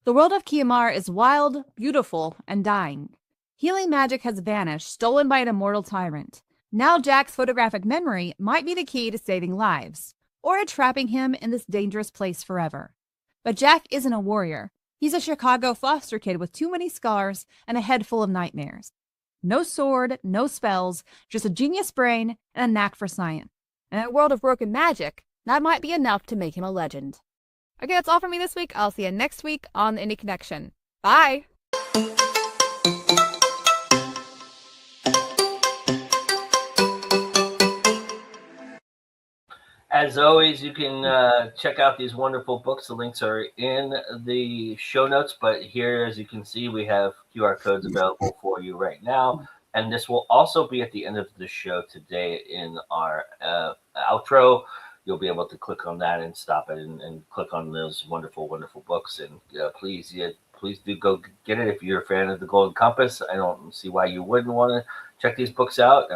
The world of Kiamar is wild, beautiful, and dying. Healing magic has vanished, stolen by an immortal tyrant. Now Jack's photographic memory might be the key to saving lives, or trapping him in this dangerous place forever. But Jack isn't a warrior. He's a Chicago foster kid with too many scars and a head full of nightmares. No sword, no spells, just a genius brain and a knack for science. In a world of broken magic, that might be enough to make him a legend. Okay, that's all for me this week. I'll see you next week on the Indie Connection. Bye! As always, you can check out these wonderful books. The links are in the show notes, but here, as you can see, we have QR codes available for you right now. And this will also be at the end of the show today in our outro. You'll be able to click on that and stop it and click on those wonderful, wonderful books. And please do go get it if you're a fan of the Golden Compass. I don't see why you wouldn't want to check these books out.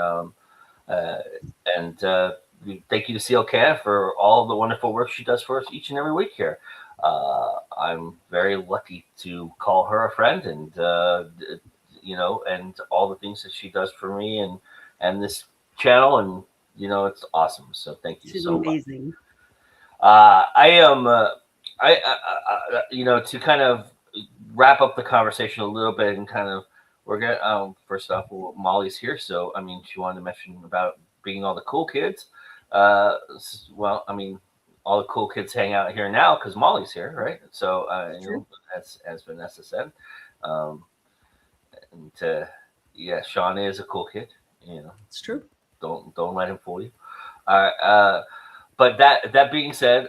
Thank you to CLK for all the wonderful work she does for us each and every week here. I'm very lucky to call her a friend, and and all the things that she does for me and this channel, and it's awesome. So thank you. She's so amazing. Much. To kind of wrap up the conversation a little bit and kind of we're gonna first off, Molly's here, so she wanted to mention about being all the cool kids. All the cool kids hang out here now because Molly's here, right? So, as Vanessa said, Sean is a cool kid. It's true. Don't let him fool you. But that being said,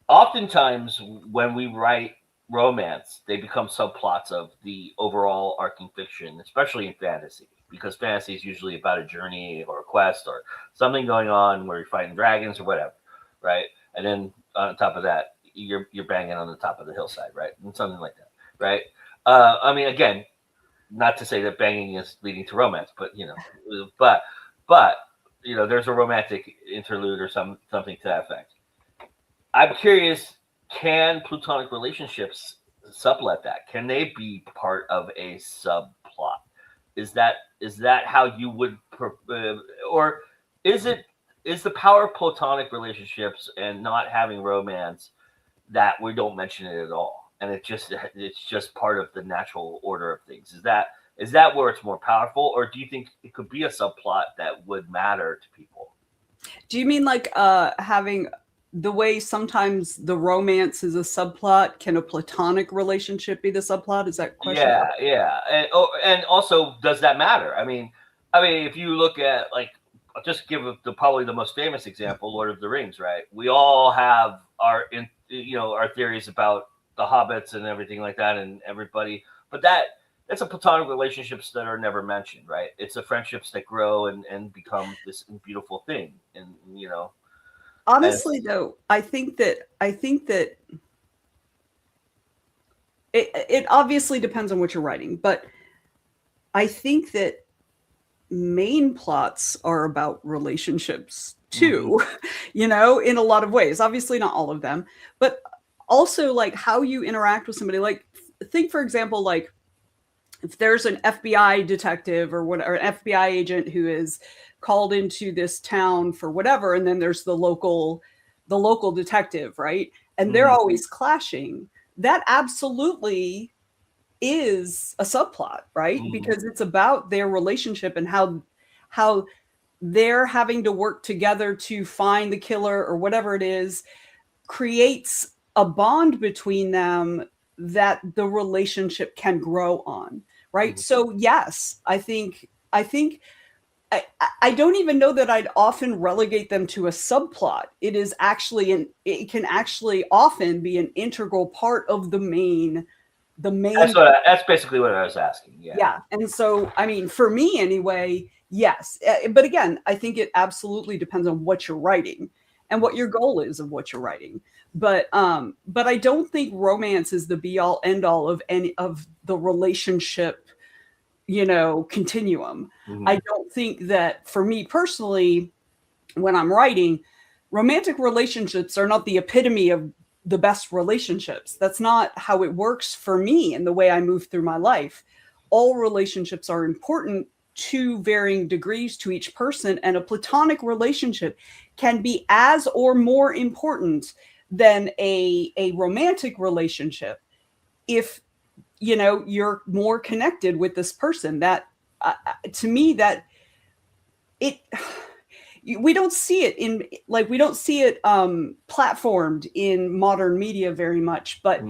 oftentimes when we write romance, they become subplots of the overall arcing fiction, especially in fantasy. Because fantasy is usually about a journey or a quest or something going on where you're fighting dragons or whatever, right? And then on top of that, you're banging on the top of the hillside, right? And something like that, right? Again, not to say that banging is leading to romance, but there's a romantic interlude or something to that effect. I'm curious, can plutonic relationships sublet that? Can they be part of a subplot? Is that how you would, or is the power of platonic relationships and not having romance that we don't mention it at all, and it's just part of the natural order of things? Is that where it's more powerful, or do you think it could be a subplot that would matter to people? Do you mean like having the way sometimes the romance is a subplot? Can a platonic relationship be the subplot? Is that question? Yeah. And also, does that matter? If you look at, like, I'll just give probably the most famous example, Lord of the Rings, right? We all have our theories about the hobbits and everything like that, and everybody, but that's a platonic relationships that are never mentioned, right? It's the friendships that grow and become this beautiful thing, and Honestly, though, I think that it obviously depends on what you're writing, but I think that main plots are about relationships too, you know, in a lot of ways. Obviously not all of them, but also like how you interact with somebody. Like think, for example, like if there's an FBI detective or what, or an FBI agent who is called into this town for whatever, and then there's the local detective, right? And they're always clashing. That absolutely is a subplot, right? Because it's about their relationship and how they're having to work together to find the killer or whatever it is, creates a bond between them that the relationship can grow on, right? So yes, I think I don't even know that I'd often relegate them to a subplot. It is actually it can actually often be an integral part of the main. That's basically what I was asking. Yeah. And so, I mean, for me anyway, yes. But again, I think it absolutely depends on what you're writing and what your goal is of what you're writing. But I don't think romance is the be all end all of any of the relationship, you know, continuum. I don't think that, for me personally, when I'm writing, romantic relationships are not the epitome of the best relationships. That's not how it works for me in the way I move through my life. All relationships are important to varying degrees to each person, and a platonic relationship can be as or more important than a romantic relationship if, you know, you're more connected with this person. That to me, that it we don't see it in, like, we don't see it platformed in modern media very much, but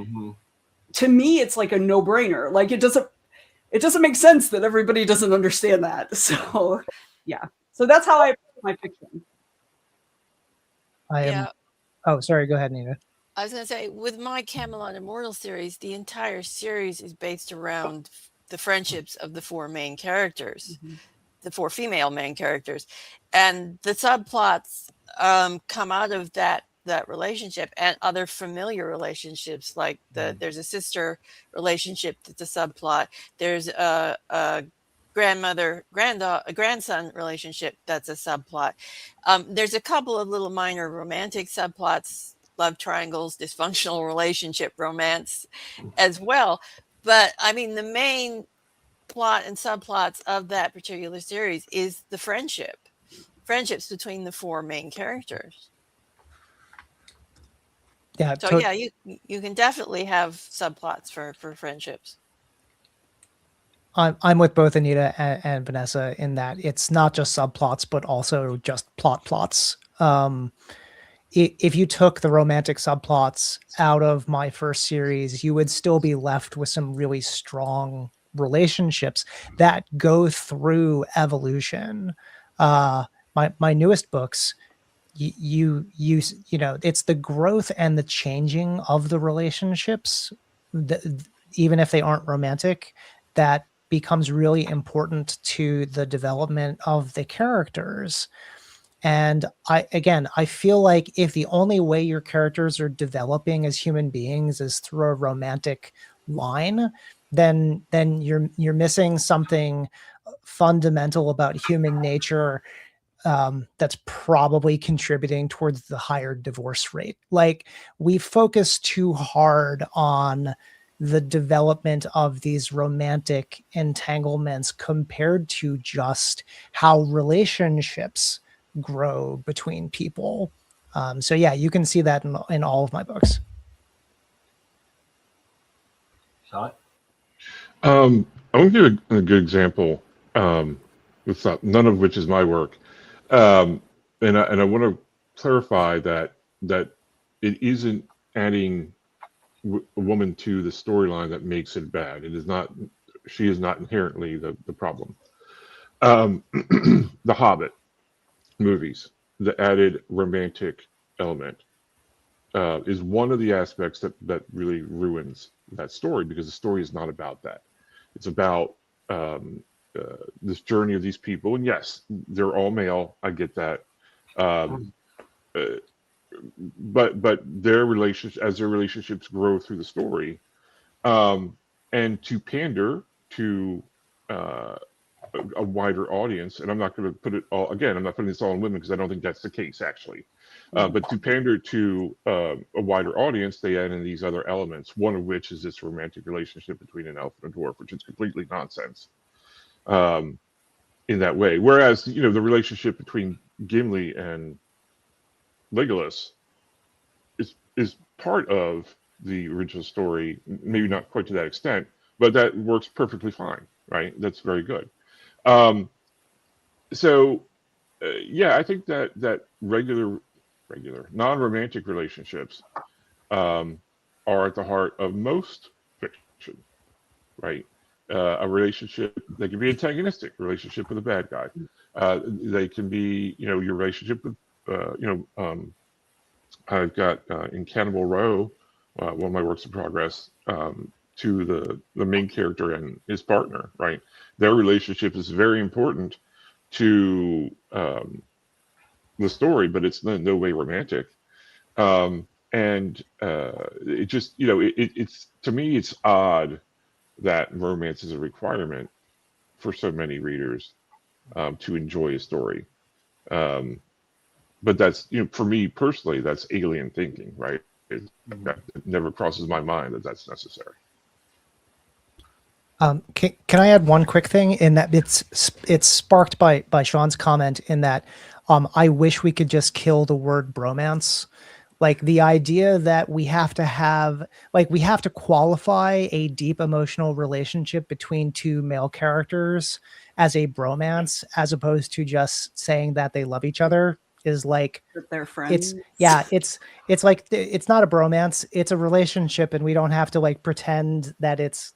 to me it's like a no-brainer. Like it doesn't make sense that everybody doesn't understand that. So yeah, so that's how I approach my fiction. Oh, sorry, go ahead, Nina. I was going to say, with my Camelot Immortal series, the entire series is based around the friendships of the four main characters, the four female main characters, and the subplots come out of that relationship and other familiar relationships. Like there's a sister relationship that's a subplot. There's a grandson relationship that's a subplot. There's a couple of little minor romantic subplots, love triangles, dysfunctional relationship romance as well. But I mean, the main plot and subplots of that particular series is the friendships between the four main characters. Yeah. So yeah, you can definitely have subplots for friendships. I'm with both Anita and Vanessa in that it's not just subplots, but also just plots. If you took the romantic subplots out of my first series, you would still be left with some really strong relationships that go through evolution. My newest books, you know, it's the growth and the changing of the relationships, even if they aren't romantic, that becomes really important to the development of the characters. And I feel like if the only way your characters are developing as human beings is through a romantic line, then you're missing something fundamental about human nature that's probably contributing towards the higher divorce rate. Like, we focus too hard on the development of these romantic entanglements compared to just how relationships grow between people. So yeah, you can see that in all of my books. Sean? I'm going to give a good example, with none of which is my work. And I want to clarify that it isn't adding a woman to the storyline that makes it bad. It is not. She is not inherently the problem. The Hobbit movies, the added romantic element, is one of the aspects that really ruins that story, because the story is not about that. It's about this journey of these people, and yes, they're all male. I get that, but their relationships, as their relationships grow through the story, and to pander to a wider audience, and I'm not going to put it all, again, I'm not putting this all on women because I don't think that's the case actually. But to pander to a wider audience, they add in these other elements, one of which is this romantic relationship between an elf and a dwarf, which is completely nonsense in that way. Whereas, the relationship between Gimli and Legolas is part of the original story, maybe not quite to that extent, but that works perfectly fine, right? That's very good. Yeah, I think that regular non-romantic relationships are at the heart of most fiction, right? A relationship, they can be antagonistic, relationship with a bad guy. They can be, your relationship with, I've got in Cannibal Row, one of my works in progress, to the main character and his partner, right? Their relationship is very important to the story, but it's in no way romantic. And it just, it's, to me, it's odd that romance is a requirement for so many readers to enjoy a story. But that's, for me personally, that's alien thinking, right? It never crosses my mind that that's necessary. Can I add one quick thing in that it's sparked by Sean's comment in that I wish we could just kill the word bromance. Like the idea that we have to qualify a deep emotional relationship between two male characters as a bromance, as opposed to just saying that they love each other, is like That they're friends. It's like it's not a bromance, it's a relationship, and we don't have to like pretend that it's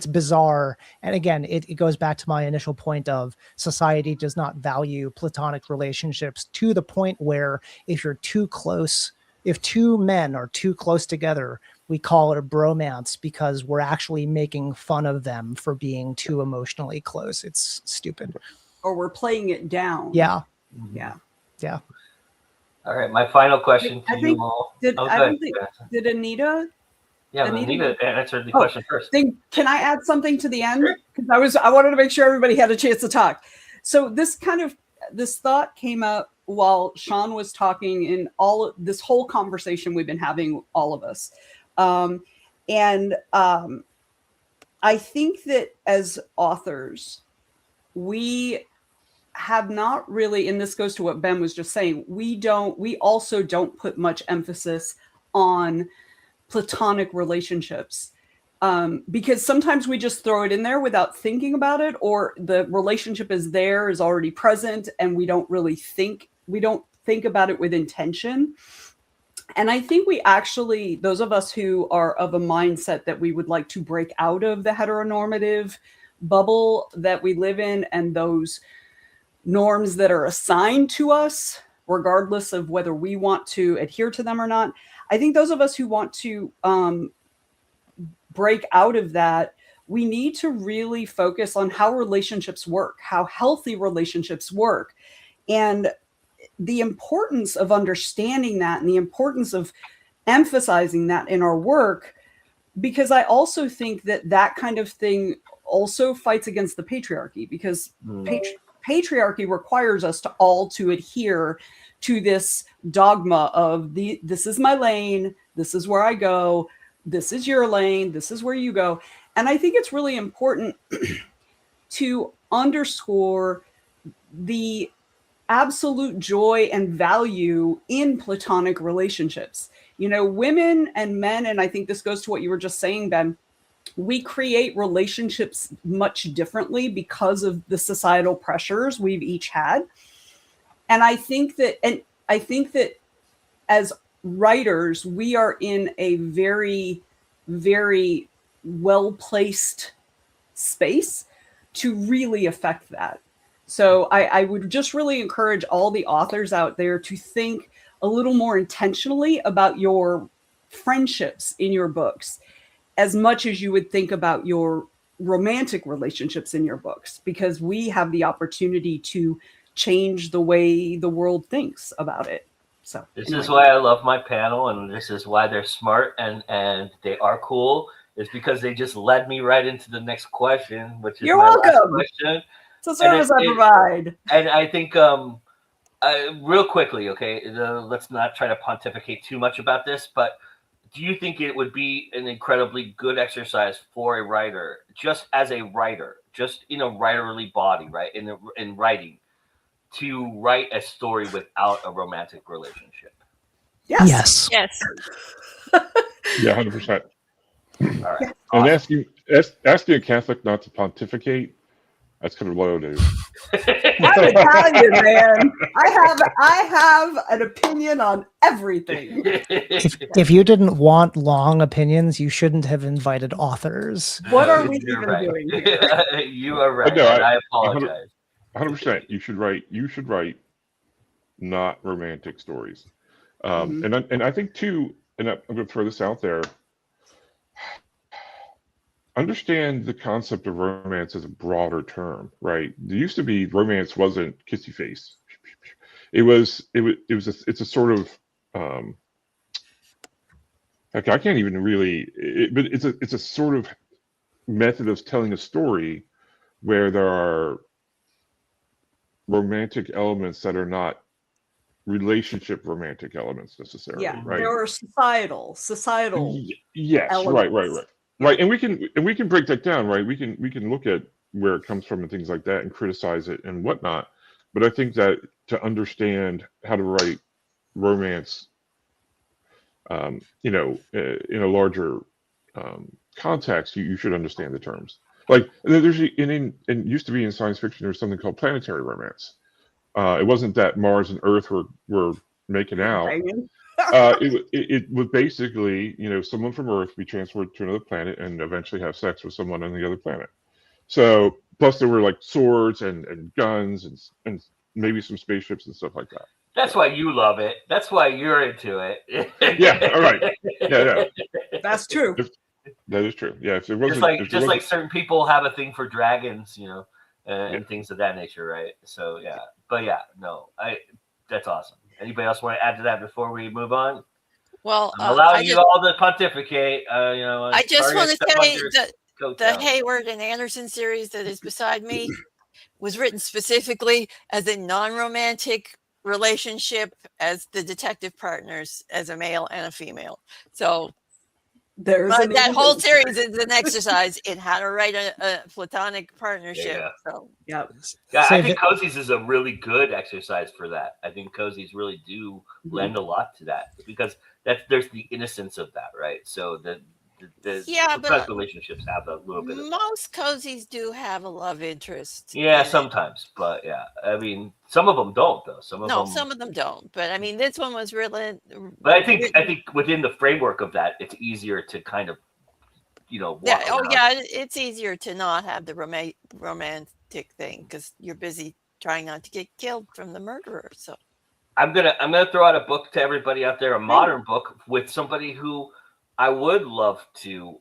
bizarre. And again, it goes back to my initial point of society does not value platonic relationships to the point where if two men are too close together, we call it a bromance because we're actually making fun of them for being too emotionally close. It's stupid. Or we're playing it down. Yeah. All right, my final question to you all. Did Anita? Yeah, Anita answered the question first. Can I add something to the end? Because I wanted to make sure everybody had a chance to talk. So this thought came up while Sean was talking in this whole conversation we've been having, all of us. I think that as authors, we have not really, and this goes to what Ben was just saying, we also don't put much emphasis on platonic relationships because sometimes we just throw it in there without thinking about it, or the relationship is already present and we don't think about it with intention. And I think we actually, those of us who are of a mindset that we would like to break out of the heteronormative bubble that we live in and those norms that are assigned to us, regardless of whether we want to adhere to them or not. I think those of us who want to break out of that, we need to really focus on how relationships work, how healthy relationships work, and the importance of understanding that and the importance of emphasizing that in our work, because I also think that kind of thing also fights against the patriarchy, because patriarchy requires us to adhere to this dogma of this is my lane, this is where I go, this is your lane, this is where you go. And I think it's really important to underscore the absolute joy and value in platonic relationships. Women and men, and I think this goes to what you were just saying, Ben, we create relationships much differently because of the societal pressures we've each had. And I think that as writers, we are in a very, very well-placed space to really affect that. So I would just really encourage all the authors out there to think a little more intentionally about your friendships in your books, as much as you would think about your romantic relationships in your books, because we have the opportunity to change the way the world thinks about it. So this is why I love my panel, and this is why they're smart and they are cool, is because they just led me right into the next question, which is You're my last welcome. question. It's a service I provide. And I think, real quickly, okay, let's not try to pontificate too much about this, but do you think it would be an incredibly good exercise for a writer, just as a writer, just in a writerly body, right, in writing, to write a story without a romantic relationship? Yes. Yes. Yeah, 100%. All right. And Awesome. asking a Catholic not to pontificate, that's kind of low, dude. I'm Italian, man. I have an opinion on everything. If you didn't want long opinions, you shouldn't have invited authors. What are we You're even right. doing here? You are right. No, and I apologize. 100%. You should write not romantic stories. And I think too, and I'm going to throw this out there. Understand the concept of romance as a broader term, right? There used to be romance wasn't kissy face. It's a sort of heck, I can't even really. But it's a sort of method of telling a story where there are romantic elements that are not relationship romantic elements necessarily. Yeah, right? there are societal. Yes, elements. right, and we can break that down, right? We can look at where it comes from and things like that, and criticize it and whatnot. But I think that to understand how to write romance, in a larger context, you should understand the terms. Like there's in used to be in science fiction, there was something called planetary romance. It wasn't that Mars and Earth were making out. It was basically, someone from Earth be transferred to another planet and eventually have sex with someone on the other planet. So plus there were like swords and guns and maybe some spaceships and stuff like that. That's why you love it. That's why you're into it. Yeah. All right. Yeah. That's true. That is true. Yeah. If it wasn't, like certain people have a thing for dragons, and things of that nature, right? So yeah, but yeah, no, that's awesome. Anybody else want to add to that before we move on? Well, I'm allowing you all to pontificate. I just want to say that the coattails. Hayward and Anderson series that is beside me was written specifically as a non-romantic relationship, as the detective partners, as a male and a female. So that whole series is an exercise in how to write a platonic partnership. Yeah. So yeah, I think Cozies is a really good exercise for that. I think Cozies really do lend a lot to that, because there's the innocence of that, right? So the but relationships have a little bit of most cozies do have a love interest. Yeah, sometimes, but yeah, I mean, some of them don't though. Some of them don't. But I mean, this one was really. But I think within the framework of that, it's easier to kind of, walk around. It's easier to not have the romantic thing because you're busy trying not to get killed from the murderer. So I'm gonna throw out a book to everybody out there, a modern book with somebody who I would love to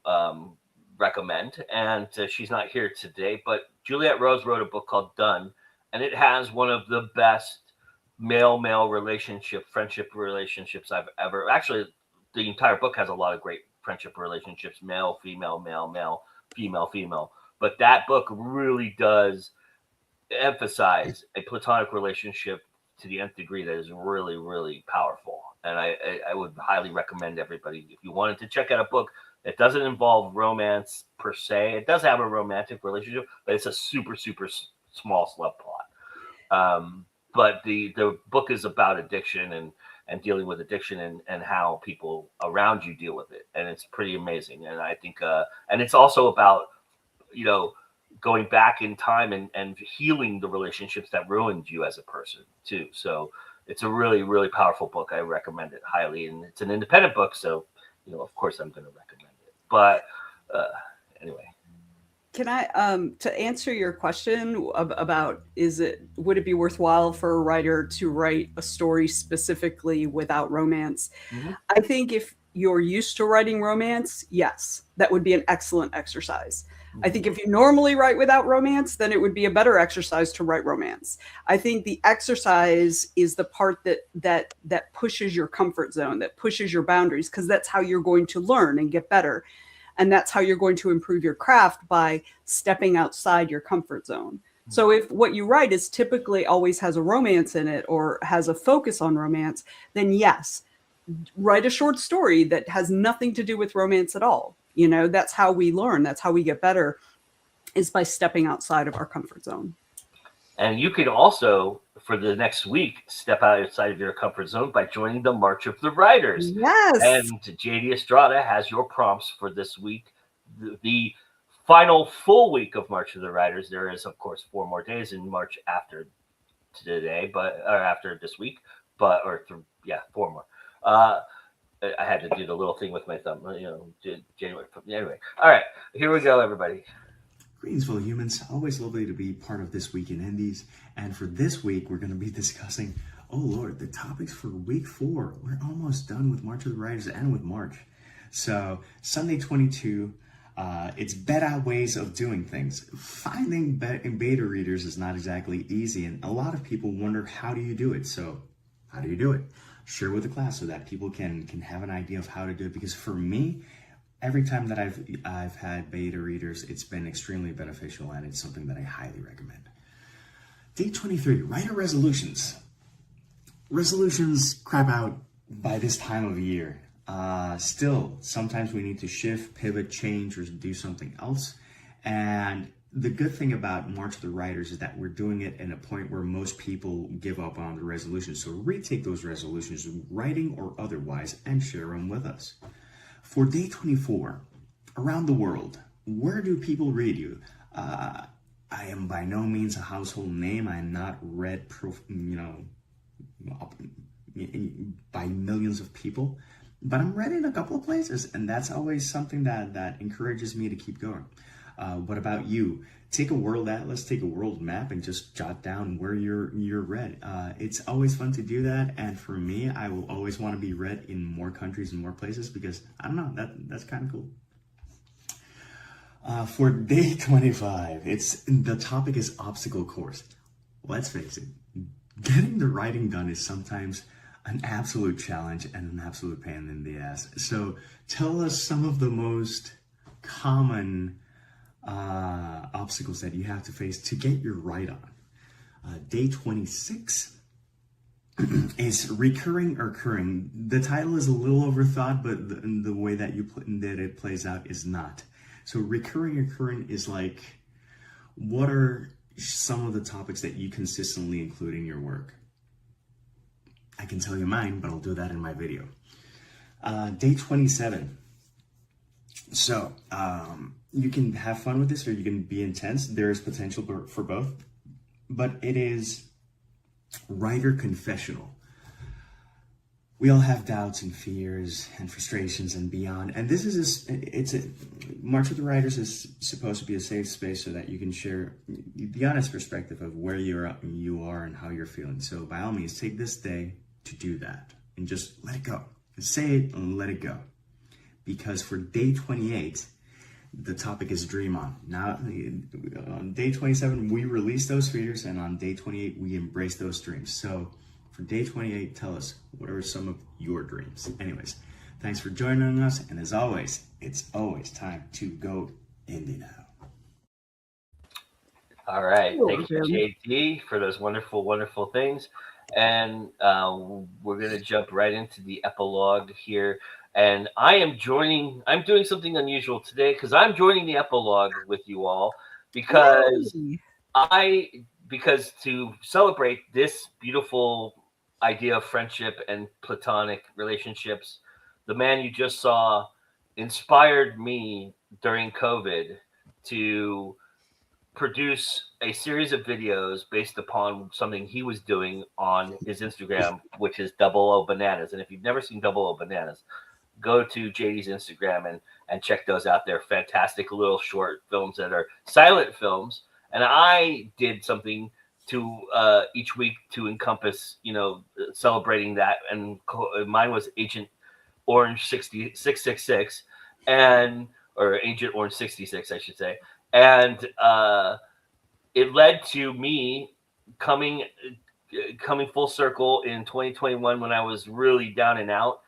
recommend, and she's not here today, but Juliette Rose wrote a book called Done, and it has one of the best male-male friendship relationships I've ever. Actually, the entire book has a lot of great friendship relationships: male, female, male, male, female, female. But that book really does emphasize a platonic relationship to the nth degree that is really, really powerful. And I would highly recommend everybody, if you wanted to check out a book that doesn't involve romance per se. It does have a romantic relationship, but it's a super, super small subplot. But the book is about addiction and dealing with addiction and how people around you deal with it. And it's pretty amazing. And I think, and it's also about, going back in time and healing the relationships that ruined you as a person too. So it's a really, really powerful book. I recommend it highly. And it's an independent book. So, of course I'm going to recommend it. But anyway. Can I, to answer your question about would it be worthwhile for a writer to write a story specifically without romance? Mm-hmm. I think if you're used to writing romance, yes, that would be an excellent exercise. I think if you normally write without romance, then it would be a better exercise to write romance. I think the exercise is the part that pushes your comfort zone, that pushes your boundaries, because that's how you're going to learn and get better. And that's how you're going to improve your craft, by stepping outside your comfort zone. So if what you write is typically always has a romance in it or has a focus on romance, then yes, write a short story that has nothing to do with romance at all. You know, that's how we learn. That's how we get better, is by stepping outside of our comfort zone. And you can also, for the next week, step outside of your comfort zone by joining the March of the Writers. Yes. And JD Estrada has your prompts for this week. The final full week of March of the Writers. There is, of course, 4 more days in March after today, or after this week, 4 more. I had to do the little thing with my thumb, January. Anyway, all right, here we go, everybody. Greetings, fellow humans. Always lovely to be part of This Week in Indies. And for this week, we're going to be discussing, oh Lord, the topics for week 4. We're almost done with March of the Writers and with March. So Sunday 22, it's beta ways of doing things. Finding beta readers is not exactly easy, and a lot of people wonder, how do you do it? So how do you do it? Share with the class so that people can have an idea of how to do it. Because for me, every time that I've had beta readers, it's been extremely beneficial, and it's something that I highly recommend. Day 23, writer resolutions. Resolutions crap out by this time of year. Still, sometimes we need to shift, pivot, change, or do something else. And the good thing about March of the Writers is that we're doing it in a point where most people give up on the resolutions. So retake those resolutions, writing or otherwise, and share them with us. For day 24, around the world, where do people read you? I am by no means a household name. I am not read, by millions of people, but I'm read in a couple of places, and that's always something that encourages me to keep going. What about you? Take a world atlas, take a world map, and just jot down where you're read. It's always fun to do that, and for me, I will always want to be read in more countries and more places, because I don't know, that's kind of cool. For day 25, the topic is obstacle course. Let's face it, getting the writing done is sometimes an absolute challenge and an absolute pain in the ass. So tell us some of the most common obstacles that you have to face to get your write on. Day 26 is recurring or occurring. The title is a little overthought, but the way that it plays out is not. So recurring or occurring is like, what are some of the topics that you consistently include in your work? I can tell you mine, but I'll do that in my video. Day 27. So you can have fun with this, or you can be intense. There is potential for both, but it is writer confessional. We all have doubts and fears and frustrations and beyond. And this is March of the Writers is supposed to be a safe space so that you can share the honest perspective of where you are and how you're feeling. So by all means, take this day to do that and just let it go. Say it and let it go. Because for day 28, the topic is dream on. Now, on day 27, we release those fears, and on day 28, we embrace those dreams. So for day 28, tell us, what are some of your dreams? Anyways, thanks for joining us, and as always, it's always time to go indie now. All right, thank you, JD, for those wonderful, wonderful things. And we're going to jump right into the epilogue here. And I'm doing something unusual today, because I'm joining the epilogue with you all, because to celebrate this beautiful idea of friendship and platonic relationships, the man you just saw inspired me during COVID to produce a series of videos based upon something he was doing on his Instagram, which is Double O Bananas. And if you've never seen Double O Bananas, go to JD's Instagram and check those out. They're fantastic little short films that are silent films. And I did something to each week to encompass, celebrating that. And mine was Agent Orange 666 or Agent Orange 66, I should say. And it led to me coming full circle in 2021 when I was really down and out,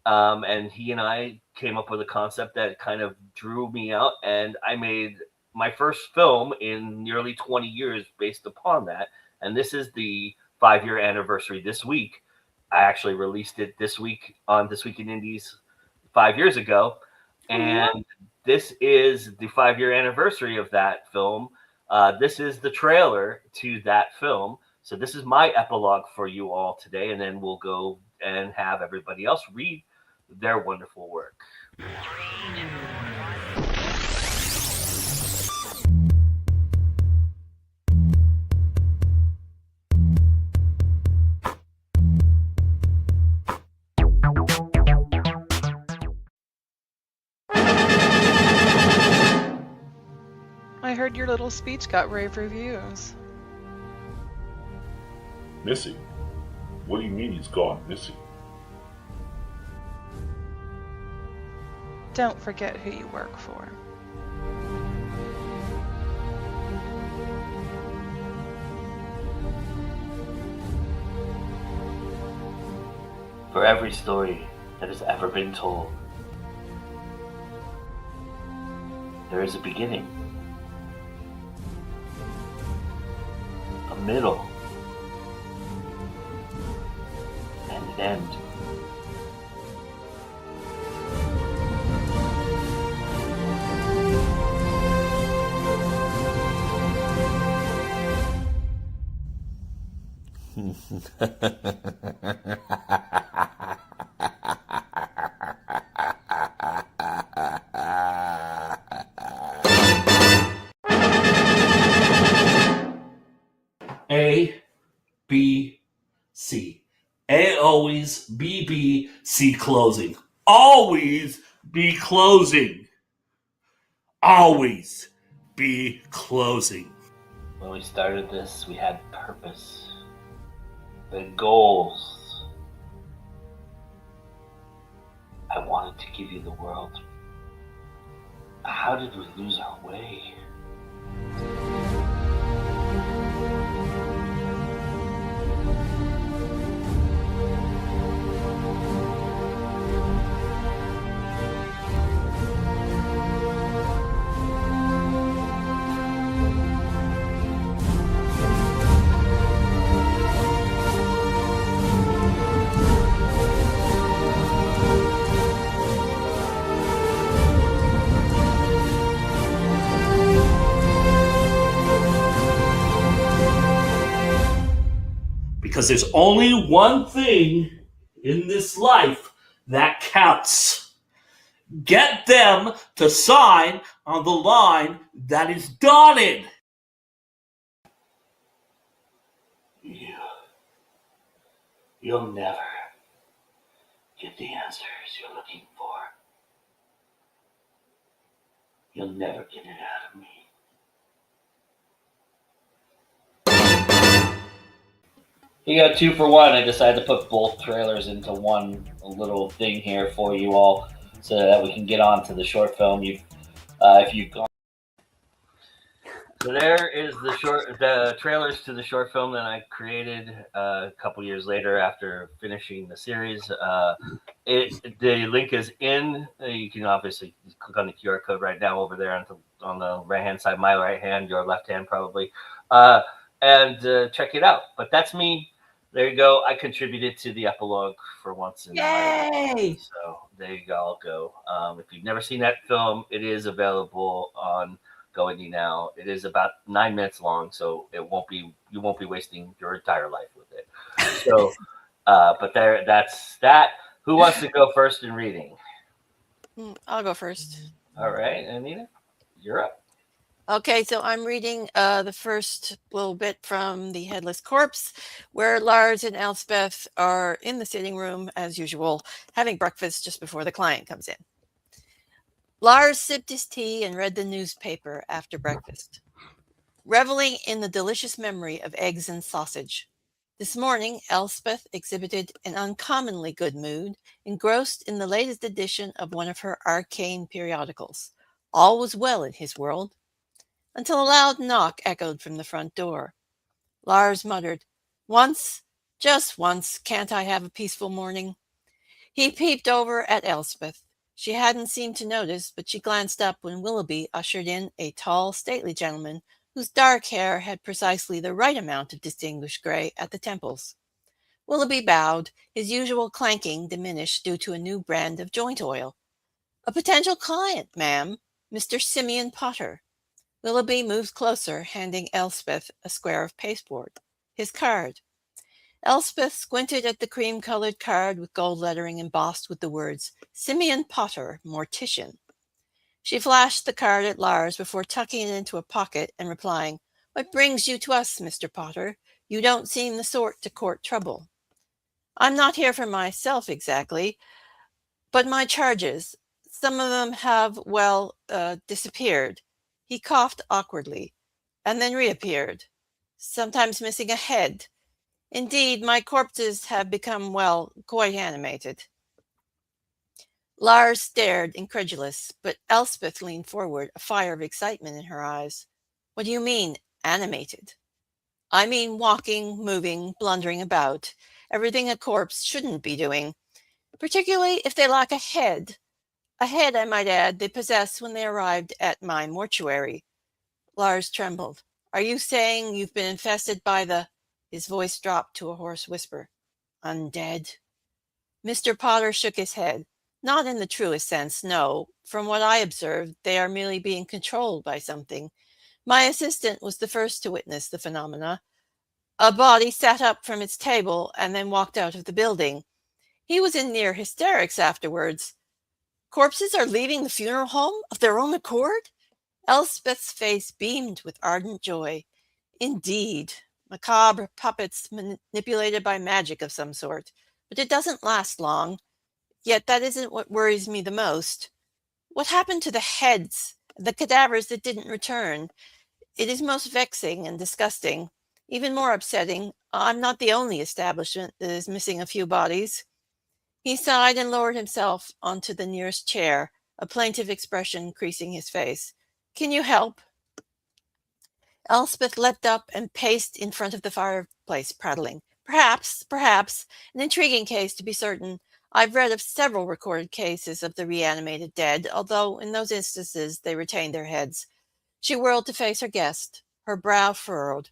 And he and I came up with a concept that kind of drew me out, and I made my first film in nearly 20 years based upon that. And this is the 5-year anniversary this week. I actually released it this week on This Week in Indies 5 years ago. And this is the 5-year anniversary of that film. This is the trailer to that film. So this is my epilogue for you all today. And then we'll go and have everybody else read their wonderful work. I heard your little speech got rave reviews. Missing? What do you mean he's gone missing? Don't forget who you work for. For every story that has ever been told, there is a beginning, a middle, and an end. A, B, C. A always, B, B, C closing. Always be closing. Always be closing. When we started this, we had purpose. We had goals. I wanted to give you the world. How did we lose our way? Because there's only one thing in this life that counts. Get them to sign on the line that is dotted. You'll never get the answers you're looking for. You'll never get it out of me. You got 2 for 1. I decided to put both trailers into one little thing here for you all, so that we can get on to the short film. If you've gone. So there is the trailers to the short film that I created a couple years later after finishing the series. The link is in. You can obviously click on the QR code right now over there on the right hand side, my right hand, your left hand probably, and check it out. But that's me. There you go. I contributed to the epilogue for once in my life. So there you all go. If you've never seen that film, it is available on GoIndie now. It is about 9 minutes long, so you won't be wasting your entire life with it. So, but that's that. Who wants to go first in reading? I'll go first. All right, Anita, you're up. Okay, so I'm reading the first little bit from The Headless Corpse, where Lars and Elspeth are in the sitting room, as usual, having breakfast just before the client comes in. Lars sipped his tea and read the newspaper after breakfast, reveling in the delicious memory of eggs and sausage. This morning, Elspeth exhibited an uncommonly good mood, engrossed in the latest edition of one of her arcane periodicals. All was well in his world, until a loud knock echoed from the front door. Lars muttered, "Once, just once, can't I have a peaceful morning?" He peeped over at Elspeth. She hadn't seemed to notice, but she glanced up when Willoughby ushered in a tall, stately gentleman whose dark hair had precisely the right amount of distinguished grey at the temples. Willoughby bowed, his usual clanking diminished due to a new brand of joint oil. A potential client, ma'am, Mr. Simeon Potter. Willoughby moved closer, handing Elspeth a square of pasteboard. His card. Elspeth squinted at the cream-colored card with gold lettering embossed with the words, Simeon Potter, Mortician. She flashed the card at Lars before tucking it into a pocket and replying, What brings you to us, Mr. Potter? You don't seem the sort to court trouble. I'm not here for myself exactly, but my charges. Some of them have, disappeared. He coughed awkwardly, and then reappeared, sometimes missing a head. Indeed, my corpses have become, quite animated. Lars stared, incredulous, but Elspeth leaned forward, a fire of excitement in her eyes. What do you mean, animated? I mean walking, moving, blundering about, everything a corpse shouldn't be doing, particularly if they lack a head. A head, I might add, they possessed when they arrived at my mortuary. Lars trembled. Are you saying you've been infested by the... His voice dropped to a hoarse whisper. Undead? Mr. Potter shook his head. Not in the truest sense, no. From what I observed, they are merely being controlled by something. My assistant was the first to witness the phenomena. A body sat up from its table and then walked out of the building. He was in near hysterics afterwards. Corpses are leaving the funeral home of their own accord? Elspeth's face beamed with ardent joy. Indeed, macabre puppets manipulated by magic of some sort. But it doesn't last long. Yet that isn't what worries me the most. What happened to the heads, the cadavers that didn't return? It is most vexing and disgusting. Even more upsetting, I'm not the only establishment that is missing a few bodies. He sighed and lowered himself onto the nearest chair, a plaintive expression creasing his face. Can you help? Elspeth leapt up and paced in front of the fireplace, prattling. Perhaps, an intriguing case to be certain. I've read of several recorded cases of the reanimated dead, although in those instances they retained their heads. She whirled to face her guest, her brow furrowed.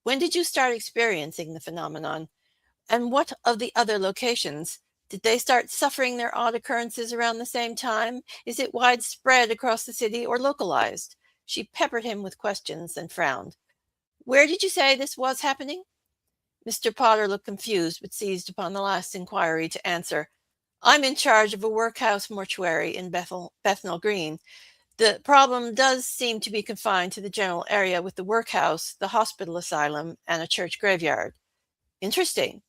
When did you start experiencing the phenomenon? And what of the other locations? Did they start suffering their odd occurrences around the same time? Is it widespread across the city or localized? She peppered him with questions and frowned. Where did you say this was happening? Mr. Potter looked confused, but seized upon the last inquiry to answer. I'm in charge of a workhouse mortuary in Bethnal Green. The problem does seem to be confined to the general area with the workhouse, the hospital asylum, and a church graveyard. Interesting.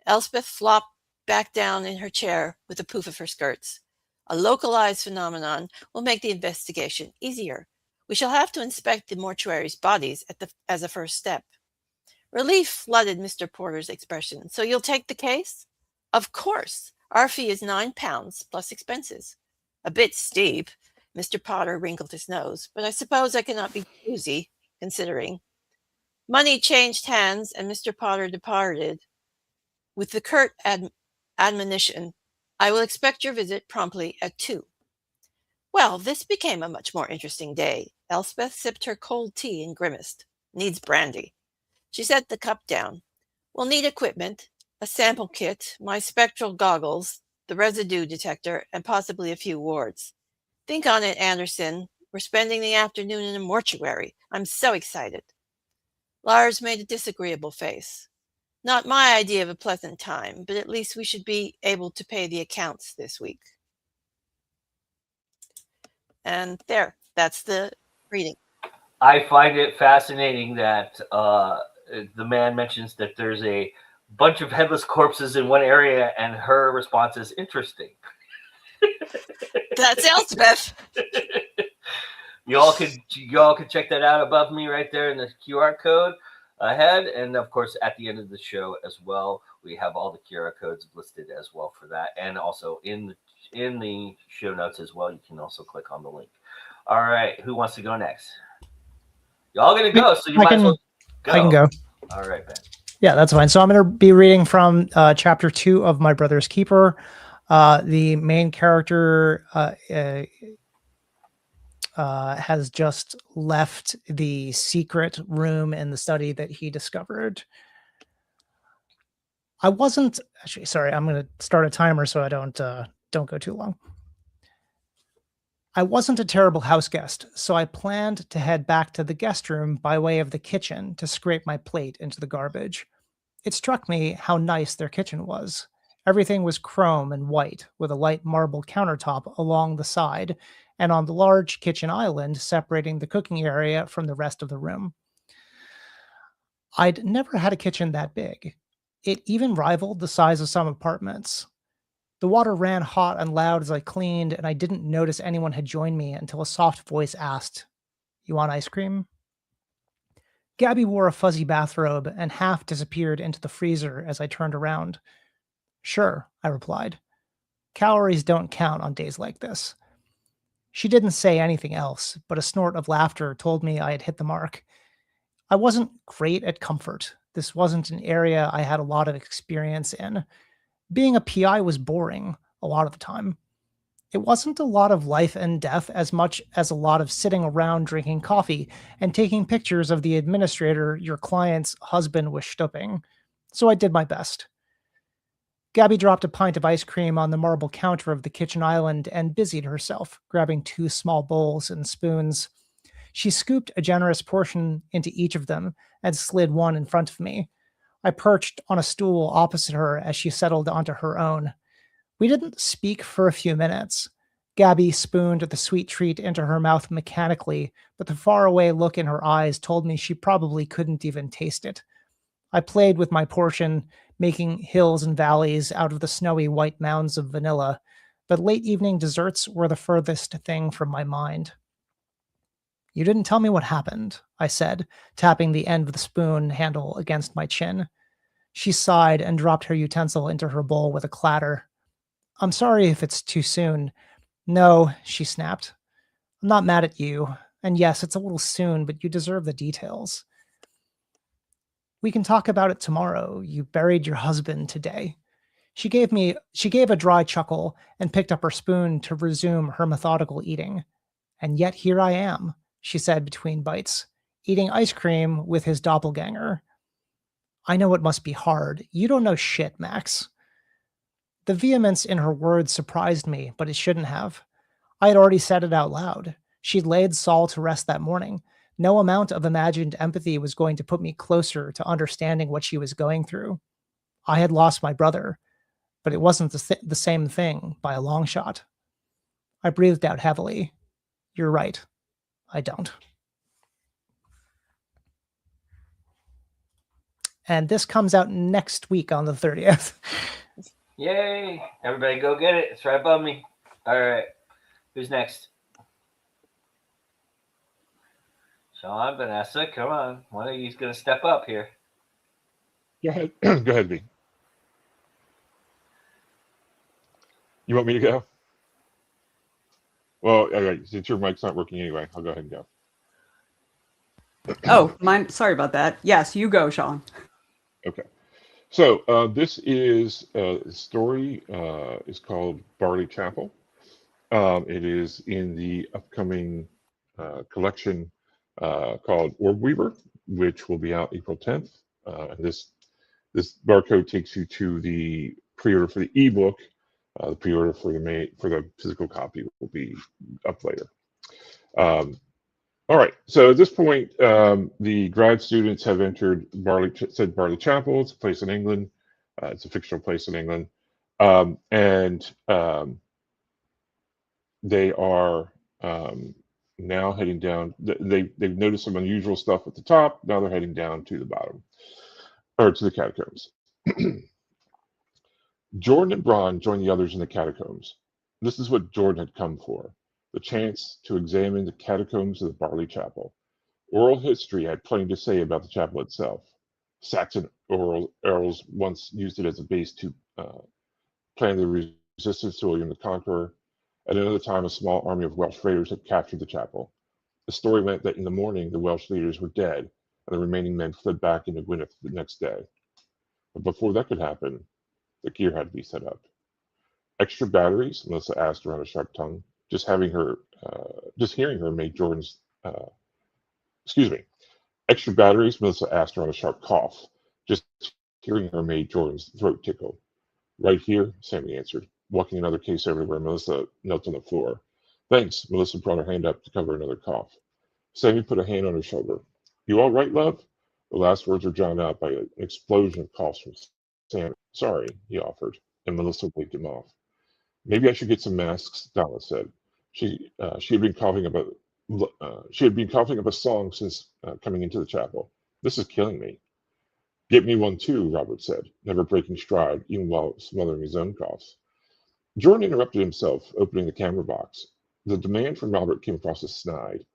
Elspeth flopped back down in her chair with a poof of her skirts. A localized phenomenon will make the investigation easier. We shall have to inspect the mortuary's bodies as a first step. Relief flooded Mr. Porter's expression. So you'll take the case? Of course. Our fee is £9 plus expenses. A bit steep. Mr. Potter wrinkled his nose, but I suppose I cannot be choosy, considering. Money changed hands, and Mr. Potter departed with the curt admonition, I will expect your visit promptly at 2. Well, this became a much more interesting day. Elspeth sipped her cold tea and grimaced. Needs brandy. She set the cup down. We'll need equipment, a sample kit, my spectral goggles, the residue detector, and possibly a few wards. Think on it, Anderson. We're spending the afternoon in a mortuary. I'm so excited. Lars made a disagreeable face. Not my idea of a pleasant time, but at least we should be able to pay the accounts this week. And there, that's the reading. I find it fascinating that the man mentions that there's a bunch of headless corpses in one area, and her response is interesting. That's Elspeth. Y'all could check that out above me right there in the QR code ahead, and of course at the end of the show as well. We have all the QR codes listed as well for that, and also in the show notes as well. You can also click on the link. All right, who wants to go next? Y'all gonna go, so you might as well go. I can go. All right, Ben. Yeah, that's fine. So I'm going to be reading from chapter 2 of My Brother's Keeper. The main character has just left the secret room in the study that he discovered. I wasn't actually sorry. I'm going to start a timer so I don't go too long. I wasn't a terrible house guest, so I planned to head back to the guest room by way of the kitchen to scrape my plate into the garbage. It struck me how nice their kitchen was. Everything was chrome and white, with a light marble countertop along the side, and on the large kitchen island separating the cooking area from the rest of the room. I'd never had a kitchen that big. It even rivaled the size of some apartments. The water ran hot and loud as I cleaned, and I didn't notice anyone had joined me until a soft voice asked, "You want ice cream?" Gabby wore a fuzzy bathrobe and half disappeared into the freezer as I turned around. "Sure," I replied. Calories don't count on days like this. She didn't say anything else, but a snort of laughter told me I had hit the mark. I wasn't great at comfort. This wasn't an area I had a lot of experience in. Being a PI was boring a lot of the time. It wasn't a lot of life and death as much as a lot of sitting around drinking coffee and taking pictures of the administrator your client's husband was stooping. So I did my best. Gabby dropped a pint of ice cream on the marble counter of the kitchen island and busied herself, grabbing 2 small bowls and spoons. She scooped a generous portion into each of them and slid one in front of me. I perched on a stool opposite her as she settled onto her own. We didn't speak for a few minutes. Gabby spooned the sweet treat into her mouth mechanically, but the faraway look in her eyes told me she probably couldn't even taste it. I played with my portion, making hills and valleys out of the snowy white mounds of vanilla, but late evening desserts were the furthest thing from my mind. "You didn't tell me what happened," I said, tapping the end of the spoon handle against my chin. She sighed and dropped her utensil into her bowl with a clatter. "I'm sorry if it's too soon." "No," she snapped. "I'm not mad at you. And yes, it's a little soon, but you deserve the details. We can talk about it tomorrow. You buried your husband today." She gave a dry chuckle and picked up her spoon to resume her methodical eating. "And yet here I am," she said between bites, "eating ice cream with his doppelganger." "I know it must be hard. You don't know shit, Max." The vehemence in her words surprised me, but it shouldn't have. I had already said it out loud. She'd laid Saul to rest that morning. No amount of imagined empathy was going to put me closer to understanding what she was going through. I had lost my brother, but it wasn't the same thing by a long shot. I breathed out heavily. "You're right. I don't." And this comes out next week on the 30th. Yay! Everybody go get it. It's right above me. All right. Who's next? Sean, Vanessa, come on. One of you's going to step up here. Go ahead. Go ahead, V. You want me to go? Well, all right. Since your mic's not working anyway, I'll go ahead and go. Oh, mine. Sorry about that. Yes, you go, Sean. Okay. So this is a story is called Barley Chapel. It is in the upcoming collection called Orb Weaver, which will be out April 10th. This barcode takes you to the pre-order for the ebook. The pre-order for the physical copy will be up later. All right. So at this point, the grad students have entered Barley Chapel. It's a place in England. It's a fictional place in England, and they are now heading down. They've noticed some unusual stuff at the top. Now they're heading down to the bottom, or to the catacombs. Jordan and Braun join the others in the catacombs. This is what Jordan had come for: the chance to examine the catacombs of the Barley Chapel. Oral history had plenty to say about the chapel itself. Saxon earls once used it as a base to plan the resistance to William the Conqueror. At another time, a small army of Welsh raiders had captured the chapel. The story went that in the morning, the Welsh leaders were dead, and the remaining men fled back into Gwynedd the next day. But before that could happen, the gear had to be set up. Extra batteries? Melissa asked around a sharp tongue. Just hearing her made Jordan's, excuse me. Extra batteries? Melissa asked around a sharp cough. Just hearing her made Jordan's throat tickle. Right here, Sammy answered, walking another case over where Melissa knelt on the floor. Thanks. Melissa brought her hand up to cover another cough. Sammy put a hand on her shoulder. You all right, love? The last words were drowned out by an explosion of coughs from Sammy. Sorry, he offered, and Melissa waved him off. Maybe I should get some masks, Donna said. She had been coughing up a song since coming into the chapel. This is killing me. Get me one too, Robert said, never breaking stride, even while smothering his own coughs. Jordan interrupted himself, opening the camera box. The demand from Robert came across as snide.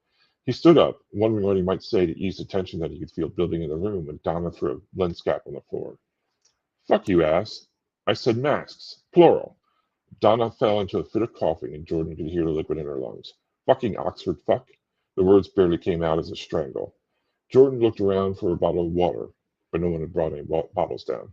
He stood up, wondering what he might say to ease the tension that he could feel building in the room when Donna threw a lens cap on the floor. Fuck you, ass. I said masks, plural. Donna fell into a fit of coughing, and Jordan could hear the liquid in her lungs. Fucking Oxford fuck. The words barely came out as a strangle. Jordan looked around for a bottle of water, but no one had brought any bottles down.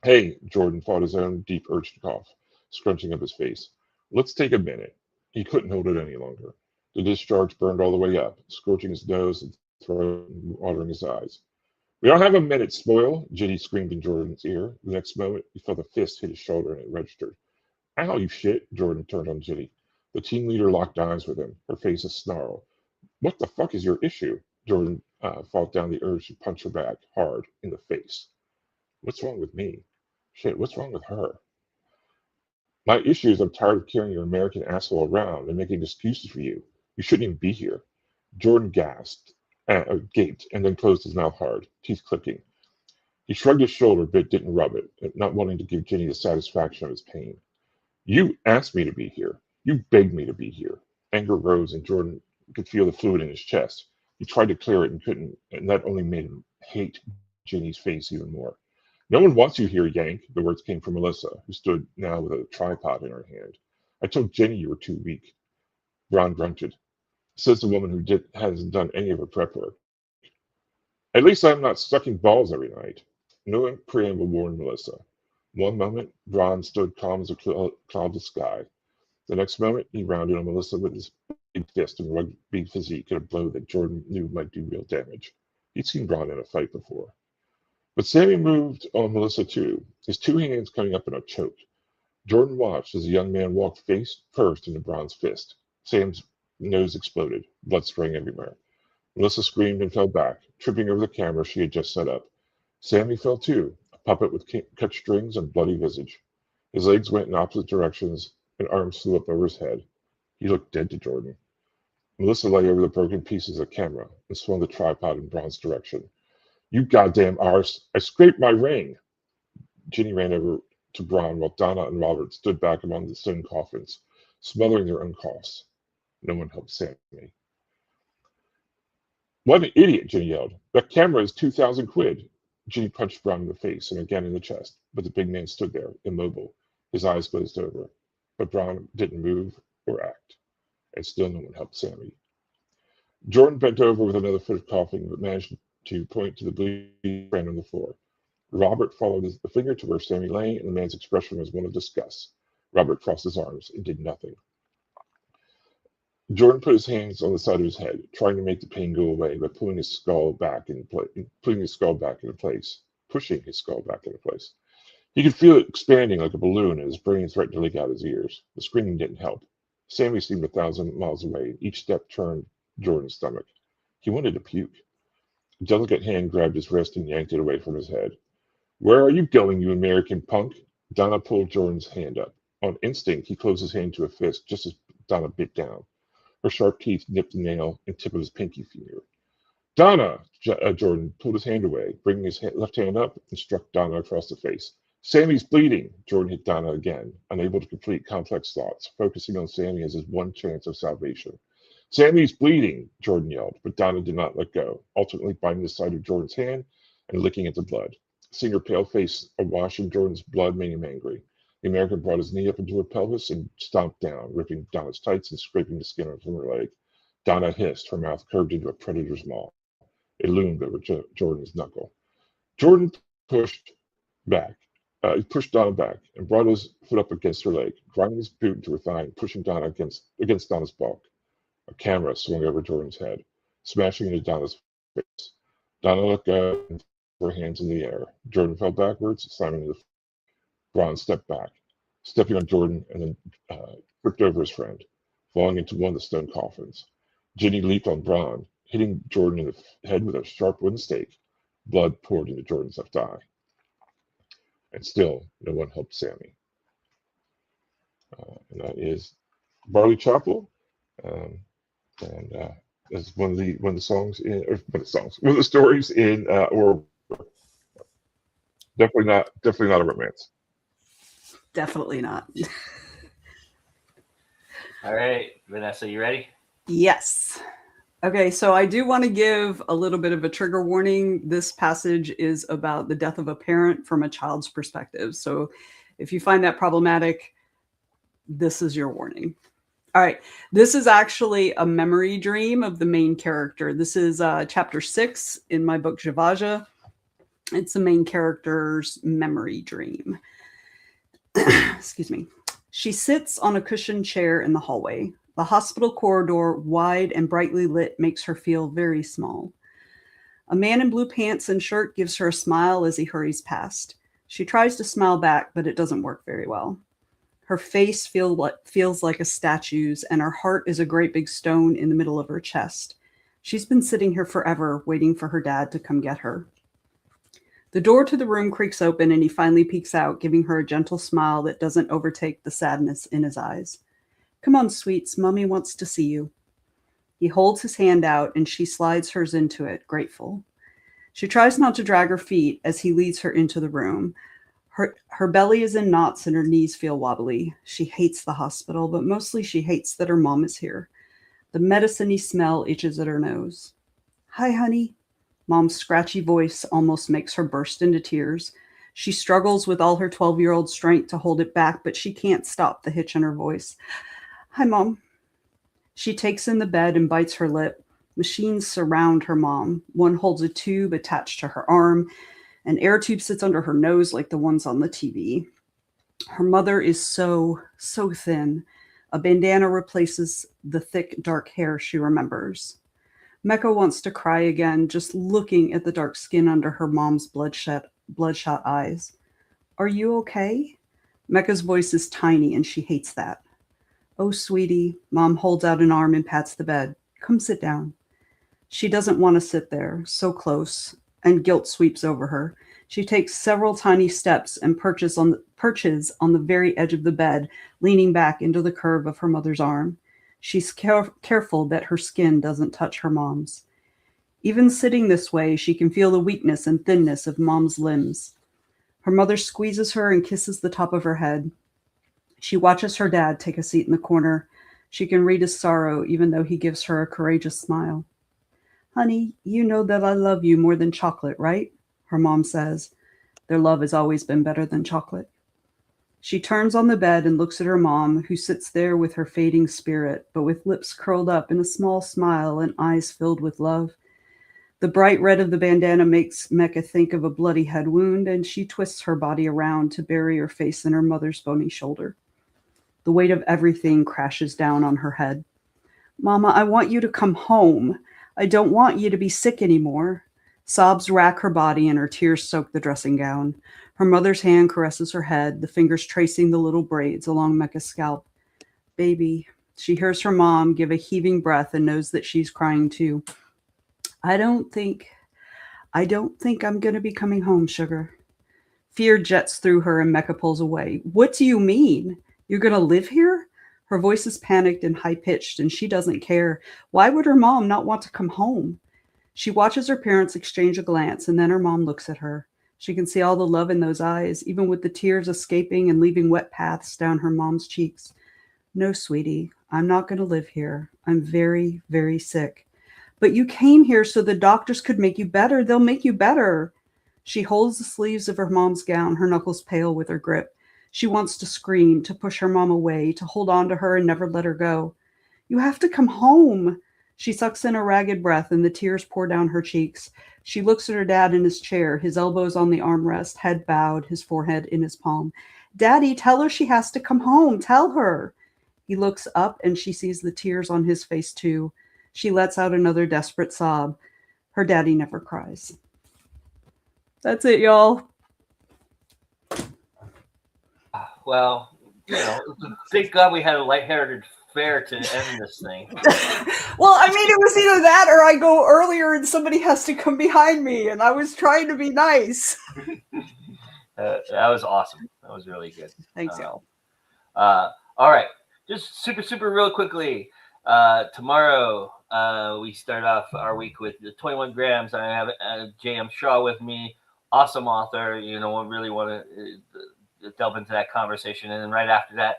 Hey, Jordan fought his own deep urge to cough, scrunching up his face. Let's take a minute. He couldn't hold it any longer. The discharge burned all the way up, scorching his nose and throat and watering his eyes. We don't have a minute, spoil, Ginny screamed in Jordan's ear. The next moment, he felt a fist hit his shoulder and it registered. Ow, you shit, Jordan turned on Ginny. The team leader locked eyes with him, her face a snarl. What the fuck is your issue? Jordan fought down the urge to punch her back hard in the face. What's wrong with me? Shit, what's wrong with her? My issue is I'm tired of carrying your American asshole around and making excuses for you. You shouldn't even be here. Jordan gaped, and then closed his mouth hard, teeth clicking. He shrugged his shoulder, but didn't rub it, not wanting to give Ginny the satisfaction of his pain. You asked me to be here. You begged me to be here. Anger rose, and Jordan could feel the fluid in his chest. He tried to clear it and couldn't, and that only made him hate Ginny's face even more. No one wants you here, Yank. The words came from Melissa, who stood now with a tripod in her hand. I told Ginny you were too weak. Ron grunted. Says the woman who hasn't done any of her prep work. At least I'm not sucking balls every night. No preamble warned Melissa. One moment, Ron stood calm as a cloudless sky. The next moment, he rounded on Melissa with his big fist and rugby physique at a blow that Jordan knew might do real damage. He'd seen Ron in a fight before. But Sammy moved on Melissa too, his two hands coming up in a choke. Jordan watched as the young man walked face first into Ron's fist. Sam's nose exploded, blood spraying everywhere. Melissa screamed and fell back, tripping over the camera she had just set up. Sammy fell too, a puppet with cut strings and bloody visage. His legs went in opposite directions, and arms flew up over his head. He looked dead to Jordan. Melissa lay over the broken pieces of the camera and swung the tripod in Ron's direction. You goddamn arse! I scraped my ring! Ginny ran over to Bron while Donna and Robert stood back among the stone coffins, smothering their own coughs. No one helped Sammy. What an idiot, Ginny yelled. That camera is 2,000 quid. Ginny punched Bron in the face and again in the chest, but the big man stood there, immobile, his eyes glazed over. But Bron didn't move or act, and still no one helped Sammy. Jordan bent over with another fit of coughing, but managed to point to the bleeding friend on the floor. Robert followed the finger to where Sammy lay, and the man's expression was one of disgust. Robert crossed his arms and did nothing. Jordan put his hands on the side of his head, trying to make the pain go away by pushing his skull back into place. He could feel it expanding like a balloon, and his brain threatened to leak out his ears. The screaming didn't help. Sammy seemed 1,000 miles away, and each step turned Jordan's stomach. He wanted to puke. A delicate hand grabbed his wrist and yanked it away from his head. Where are you going, you American punk? Donna pulled Jordan's hand up. On instinct, he closed his hand to a fist just as Donna bit down. Her sharp teeth nipped the nail and tip of his pinky finger. Donna! Jordan pulled his hand away, bringing his left hand up and struck Donna across the face. Sammy's bleeding! Jordan hit Donna again, unable to complete complex thoughts, focusing on Sammy as his one chance of salvation. Sammy's bleeding! Jordan yelled, but Donna did not let go, ultimately biting the side of Jordan's hand and licking at the blood. Seeing her pale face awash in Jordan's blood made him angry. The American brought his knee up into her pelvis and stomped down, ripping Donna's tights and scraping the skin from her leg. Donna hissed, her mouth curved into a predator's maw. It loomed over Jordan's knuckle. Jordan pushed back, He pushed Donna back and brought his foot up against her leg, driving his boot into her thigh and pushing Donna against Donna's bulk. A camera swung over Jordan's head, smashing into Donna's face. Donna let go and threw her hands in the air. Jordan fell backwards, slamming into the floor. Braun stepped back, stepping on Jordan, and then tripped over his friend, falling into one of the stone coffins. Ginny leaped on Braun, hitting Jordan in the head with a sharp wooden stake. Blood poured into Jordan's left eye. And still, no one helped Sammy. And that is Barley Chapel. And that's one of the songs in, or one of the stories in, or definitely not a romance. Definitely not. All right, Vanessa, you ready? Yes. Okay, so I do want to give a little bit of a trigger warning. This passage is about the death of a parent from a child's perspective. So if you find that problematic, this is your warning. All right, this is actually a memory dream of the main character. This is chapter 6 in my book, Javaja. It's the main character's memory dream. Excuse me. She sits on a cushioned chair in the hallway. The hospital corridor, wide and brightly lit, makes her feel very small. A man in blue pants and shirt gives her a smile as he hurries past. She tries to smile back, but it doesn't work very well. Her face feels like a statue's, and her heart is a great big stone in the middle of her chest. She's been sitting here forever, waiting for her dad to come get her. The door to the room creaks open, and he finally peeks out, giving her a gentle smile that doesn't overtake the sadness in his eyes. Come on, sweets, Mommy wants to see you. He holds his hand out, and she slides hers into it, grateful. She tries not to drag her feet as he leads her into the room. Her belly is in knots and her knees feel wobbly. She hates the hospital, but mostly she hates that her mom is here. The medicine-y smell itches at her nose. Hi, honey. Mom's scratchy voice almost makes her burst into tears. She struggles with all her 12-year-old strength to hold it back, but she can't stop the hitch in her voice. Hi, Mom. She takes in the bed and bites her lip. Machines surround her mom. One holds a tube attached to her arm. An air tube sits under her nose like the ones on the TV. Her mother is so thin. A bandana replaces the thick, dark hair she remembers. Mecca wants to cry again, just looking at the dark skin under her mom's bloodshot eyes. Are you okay? Mecca's voice is tiny, and she hates that. Oh, sweetie. Mom holds out an arm and pats the bed. Come sit down. She doesn't want to sit there, so close, and guilt sweeps over her. She takes several tiny steps and perches on the very edge of the bed, leaning back into the curve of her mother's arm. She's careful that her skin doesn't touch her mom's. Even sitting this way, she can feel the weakness and thinness of Mom's limbs. Her mother squeezes her and kisses the top of her head. She watches her dad take a seat in the corner. She can read his sorrow, even though he gives her a courageous smile. Honey, you know that I love you more than chocolate, right? Her mom says. Their love has always been better than chocolate. She turns on the bed and looks at her mom, who sits there with her fading spirit, but with lips curled up in a small smile and eyes filled with love. The bright red of the bandana makes Mecca think of a bloody head wound, and she twists her body around to bury her face in her mother's bony shoulder. The weight of everything crashes down on her head. Mama, I want you to come home. I don't want you to be sick anymore. Sobs rack her body and her tears soak the dressing gown. Her mother's hand caresses her head, the fingers tracing the little braids along Mecca's scalp. Baby. She hears her mom give a heaving breath and knows that she's crying too. I don't think I'm going to be coming home, sugar. Fear jets through her and Mecca pulls away. What do you mean? You're going to live here? Her voice is panicked and high-pitched, and she doesn't care. Why would her mom not want to come home? She watches her parents exchange a glance, and then her mom looks at her. She can see all the love in those eyes, even with the tears escaping and leaving wet paths down her mom's cheeks. No, sweetie, I'm not going to live here. I'm very, very sick. But you came here so the doctors could make you better. They'll make you better. She holds the sleeves of her mom's gown, her knuckles pale with her grip. She wants to scream, to push her mom away, to hold on to her and never let her go. You have to come home. She sucks in a ragged breath and the tears pour down her cheeks. She looks at her dad in his chair, his elbows on the armrest, head bowed, his forehead in his palm. Daddy, tell her she has to come home. Tell her. He looks up and she sees the tears on his face too. She lets out another desperate sob. Her daddy never cries. That's it, y'all. Well, you know, thank God we had a lighthearted fare to end this thing. Well, I mean, it was either that or I go earlier and somebody has to come behind me, and I was trying to be nice. That was awesome. That was really good. Thanks, y'all. All right. Just super real quickly. Tomorrow, we start off our week with the 21 grams. I have J.M. Shaw with me. Awesome author. You know, I really want to delve into that conversation. And then right after that,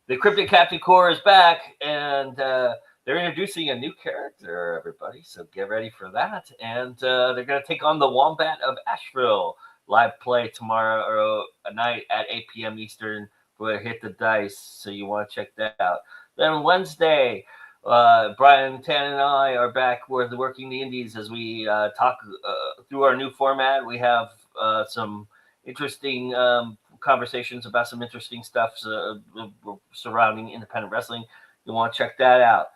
the Cryptic Captain Corps is back, and they're introducing a new character, everybody. So get ready for that. And they're going to take on the Wombat of Asheville. Live play tomorrow night at 8 p.m. Eastern. We'll hit the dice, so you want to check that out. Then Wednesday, Brian Tan and I are back with Working the Indies as we talk through our new format. We have some interesting conversations about some interesting stuff surrounding independent wrestling. You want to check that out.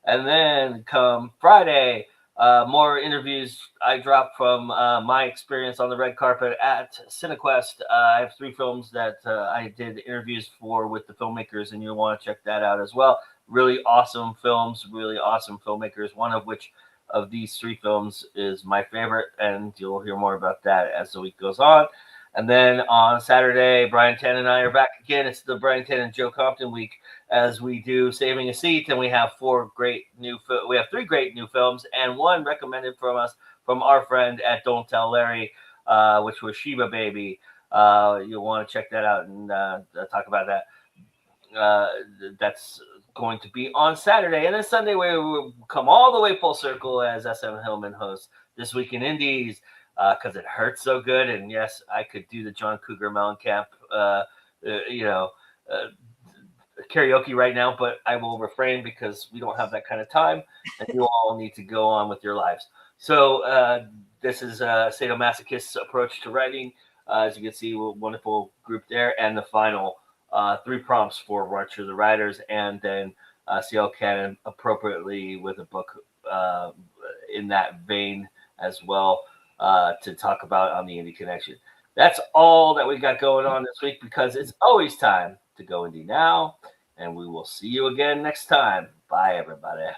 And then come Friday, more interviews I dropped from my experience on the red carpet at CineQuest. I have 3 films that I did interviews for with the filmmakers, and you'll want to check that out as well. Really awesome films, really awesome filmmakers, one of which of these 3 films is my favorite, and you'll hear more about that as the week goes on. And then on Saturday, Brian Tan and I are back again. It's the Brian Tan and Joe Compton week as we do Saving a Seat, and we have 3 great new films and one recommended from us from our friend at Don't Tell Larry, which was Sheba Baby. You'll want to check that out and talk about that. That's going to be on Saturday. And then Sunday, we will come all the way full circle as SM Hillman hosts This Week in Indies, because it hurts so good. And yes, I could do the John Cougar Mellencamp, karaoke right now, but I will refrain because we don't have that kind of time, and you all need to go on with your lives. So this is Sadomasochist's approach to writing. As you can see, a wonderful group there, and the final 3 prompts for Run Through the Writers, and then CL Cannon appropriately with a book in that vein as well to talk about on the Indie Connection. That's all that we got going on this week, because it's always time to go indie now, and we will see you again next time. Bye, everybody.